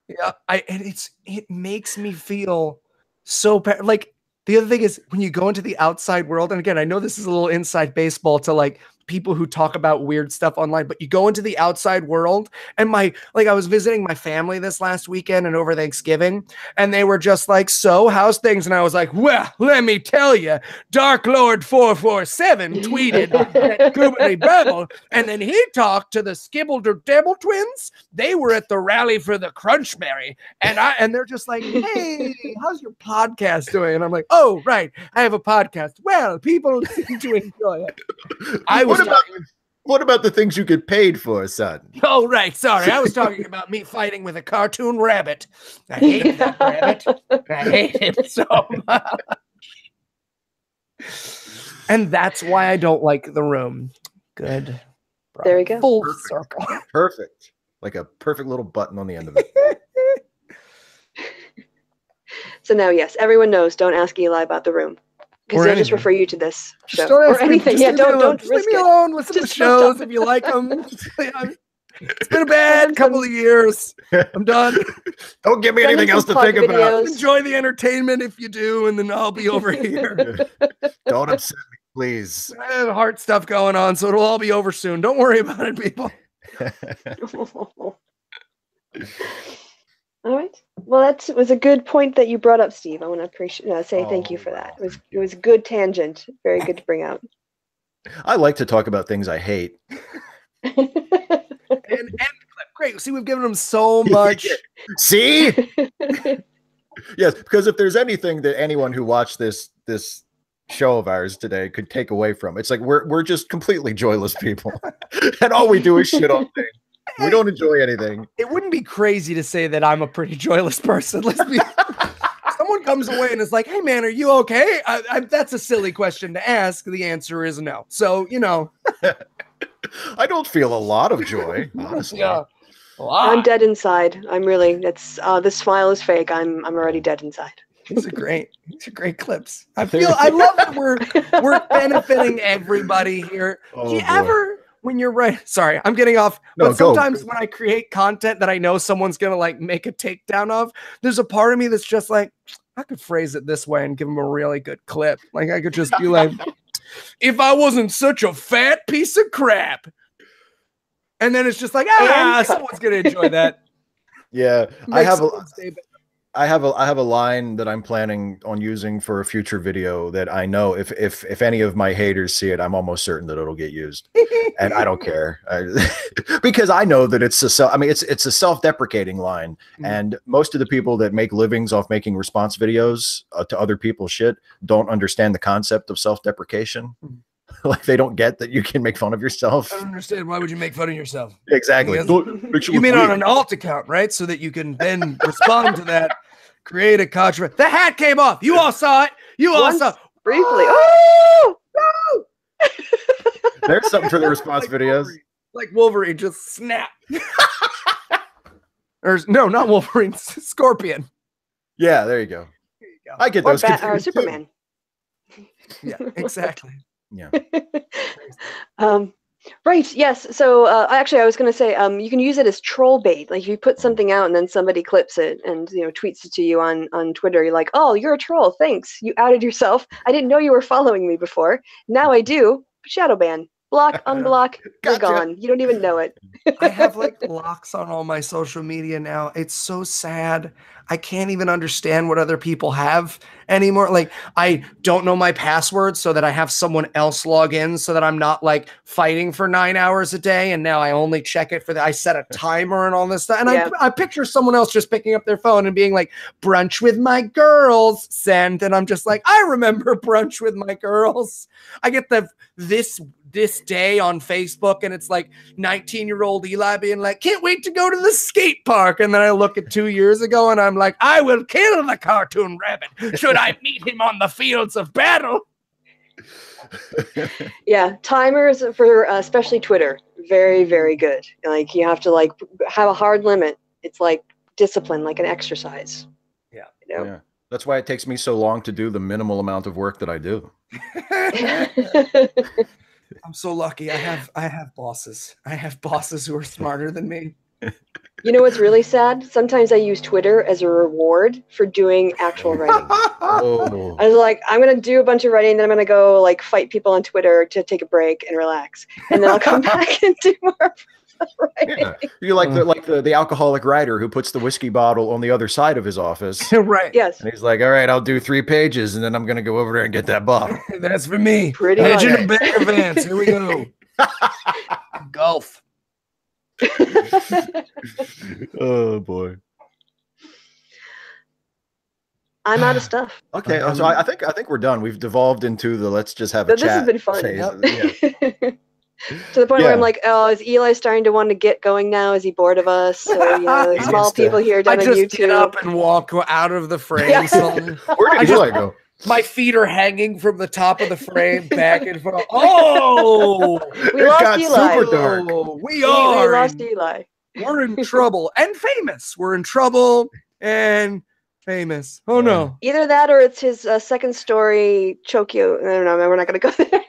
Yeah. It makes me feel so like the other thing is when you go into the outside world, and again, I know this is a little inside baseball to like people who talk about weird stuff online, but you go into the outside world and I was visiting my family this last weekend and over Thanksgiving, and they were just like, so how's things? And I was like, well, let me tell you, Dark Lord 447 tweeted at Goobly Babble, and then he talked to the Skibble-Dabble twins. They were at the rally for the Crunchberry, and they're just like, hey, how's your podcast doing? And I'm like, oh, right, I have a podcast. Well, people seem to enjoy it. What about the things you get paid for, son? Oh, right. Sorry. I was talking about me fighting with a cartoon rabbit. I hate that rabbit. I hate it so much. And that's why I don't like The Room. Good. There we go. Full circle. Perfect. Like a perfect little button on the end of it. So now, yes, everyone knows, don't ask Eli about The Room. Because they'll just refer you to this show. Or anything. Yeah, don't leave me alone. Listen to the shows if you like them. It's been a bad couple of years. I'm done. Don't give me anything else to think about. Enjoy the entertainment if you do, and then I'll be over here. Don't upset me, please. I have heart stuff going on, so it'll all be over soon. Don't worry about it, people. All right. Well, that was a good point that you brought up, Steve. I want to say thank you for that. It was a good tangent. Very good to bring out. I like to talk about things I hate. and great. See, we've given them so much. See? Yes, because if there's anything that anyone who watched this show of ours today could take away from, it's like we're just completely joyless people, and all we do is shit on things. We don't enjoy anything. It wouldn't be crazy to say that I'm a pretty joyless person. Someone comes away and is like, hey, man, are you okay? That's a silly question to ask. The answer is no. So, you know. I don't feel a lot of joy, honestly. Yeah. I'm dead inside. I'm really, this file is fake. I'm already dead inside. These are great clips. I love that we're benefiting everybody here. Oh, do you ever... When you're right, sorry, I'm getting off. But sometimes when I create content that I know someone's gonna like make a takedown of, there's a part of me that's just like, I could phrase it this way and give them a really good clip. Like I could just be like, if I wasn't such a fat piece of crap, and then it's just like, someone's gonna enjoy that. Yeah, I have a line that I'm planning on using for a future video that I know if any of my haters see it, I'm almost certain that it'll get used, and I don't care because I know that it's a self-deprecating line, and most of the people that make livings off making response videos to other people's shit don't understand the concept of self-deprecation. Like they don't get that you can make fun of yourself. I don't understand. Why would you make fun of yourself? Exactly. You mean on an alt account, right? So that you can then respond to that, create a controversy. The hat came off. You all saw it. You all saw it. Briefly. Oh! No! There's something for the response videos. Like Wolverine, just snap. Or no, not Wolverine. Scorpion. Yeah, there you go. I get those. Or Superman. Yeah, exactly. Yeah. Right. Yes. So actually, I was going to say you can use it as troll bait. Like if you put something out and then somebody clips it and tweets it to you on Twitter, you're like, oh, you're a troll. Thanks. You outed yourself. I didn't know you were following me before. Now I do. Shadow ban. Block, unblock, you're Gotcha. gone. You don't even know it. I have like locks on all my social media now. It's so sad. I can't even understand what other people have anymore. Like, I don't know my password so that I have someone else log in so that I'm not like fighting for 9 hours a day. And now I only check it for I set a timer and all this stuff. And I picture someone else just picking up their phone and being like, brunch with my girls, send. And I'm just like, I remember brunch with my girls. I get this day on Facebook, and it's like 19-year-old Eli being like, can't wait to go to the skate park. And then I look at 2 years ago and I'm like, I will kill the cartoon rabbit should I meet him on the fields of battle. Yeah, timers for especially Twitter, very, very good. Like, you have to like have a hard limit. It's like discipline, like an exercise. Yeah. You know? Yeah. That's why it takes me so long to do the minimal amount of work that I do. I'm so lucky. I have bosses. I have bosses who are smarter than me. You know what's really sad? Sometimes I use Twitter as a reward for doing actual writing. Oh. I was like, I'm going to do a bunch of writing, then I'm going to go like fight people on Twitter to take a break and relax. And then I'll come back and do more writing. Yeah. You're like the alcoholic writer who puts the whiskey bottle on the other side of his office. Right. Yes. And he's like, all right, I'll do 3 pages and then I'm going to go over there and get that bottle. That's for me. Pretty Legend much. of Bagger Vance. Here we go. Golf. Oh boy. I'm out of stuff. Okay, so I think we're done. We've devolved into the let's just have a But this chat. has been fun. phase. Yep. Yeah. To the point Yeah. where I'm like, oh, is Eli starting to want to get going now? Is he bored of us? Or, you know, He small needs to- people here I down on just YouTube. get up and walk out of the frame. Yeah. So Where did Eli go? my feet are hanging from the top of the frame back and forth. Oh, We It lost got Eli. super dark. We We are. lost Eli. We're in trouble and famous. We're in trouble and famous. Oh no. Either that or it's his second story choke you. I don't know. We're not going to go there.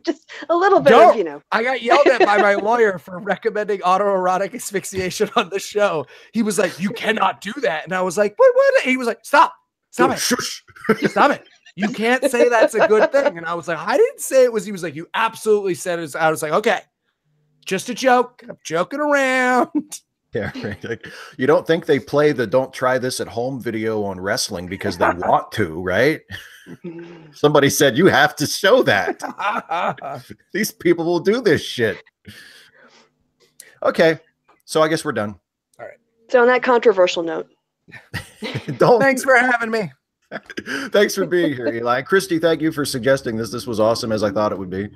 Just a little bit Don't. of, you know. I got yelled at by my lawyer for recommending autoerotic asphyxiation on the show. He was like, you cannot do that. And I was like, what? He was like, stop it. Shush. Stop it. You can't say that's a good thing. And I was like, I didn't say it was. He was like, you absolutely said it. I was like, okay, just a joke. I'm joking around. Yeah, right. Like, you don't think they play the "Don't try this at home" video on wrestling because they want to, right? Somebody said you have to show that. These people will do this shit. Okay, so I guess we're done. So on that controversial note, Don't. Thanks for having me. Thanks for being here, Eli. Christy, thank you for suggesting this. This was awesome as I thought it would be.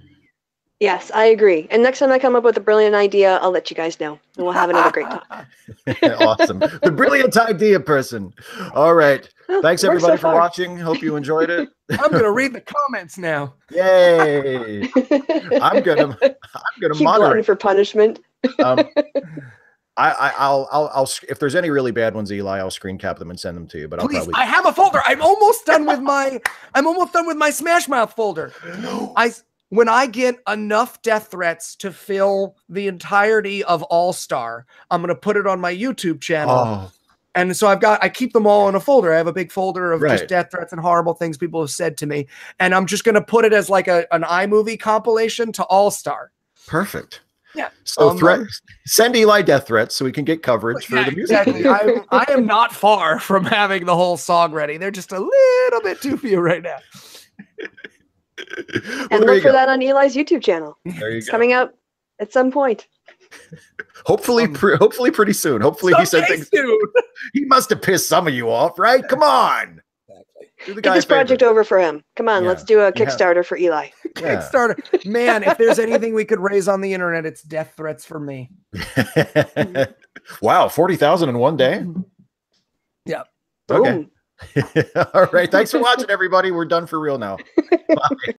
yes, I agree. And next time I come up with a brilliant idea, I'll let you guys know. And we'll have another great time. Awesome. The brilliant idea person. All right. Thanks Worked everybody so for far. watching. Hope you enjoyed it. I'm going to read the comments now. Yay. I'm gonna Keep glutton moderate. for punishment. I'll if there's any really bad ones, Eli, I'll screen cap them and send them to you. But I'll Please, probably I have a folder. I'm almost done with my Smash Mouth folder. When I get enough death threats to fill the entirety of All Star, I'm going to put it on my YouTube channel. Oh, And so I keep them all in a folder. I have a big folder of Right. just death threats and horrible things people have said to me. And I'm just going to put it as like an iMovie compilation to All Star. perfect. Yeah. So send Eli death threats so we can get coverage for Yeah, the music. exactly. I am not far from having the whole song ready. They're just a little bit too few right now. Well, And there you look for go. that on Eli's YouTube channel. There you It's go. coming out at some point. Hopefully pretty soon. Hopefully he said Someday things. soon. He must have pissed some of you off, right? Come on. Do the Get guy this a favor. project over for him. Come on, Yeah. let's do a Yeah. Kickstarter for Eli. Yeah. Kickstarter. Man, if there's anything we could raise on the internet, it's death threats for me. Wow, 40,000 in one day. Yeah. Okay. Boom. All right. Thanks for watching, everybody. We're done for real now. Bye.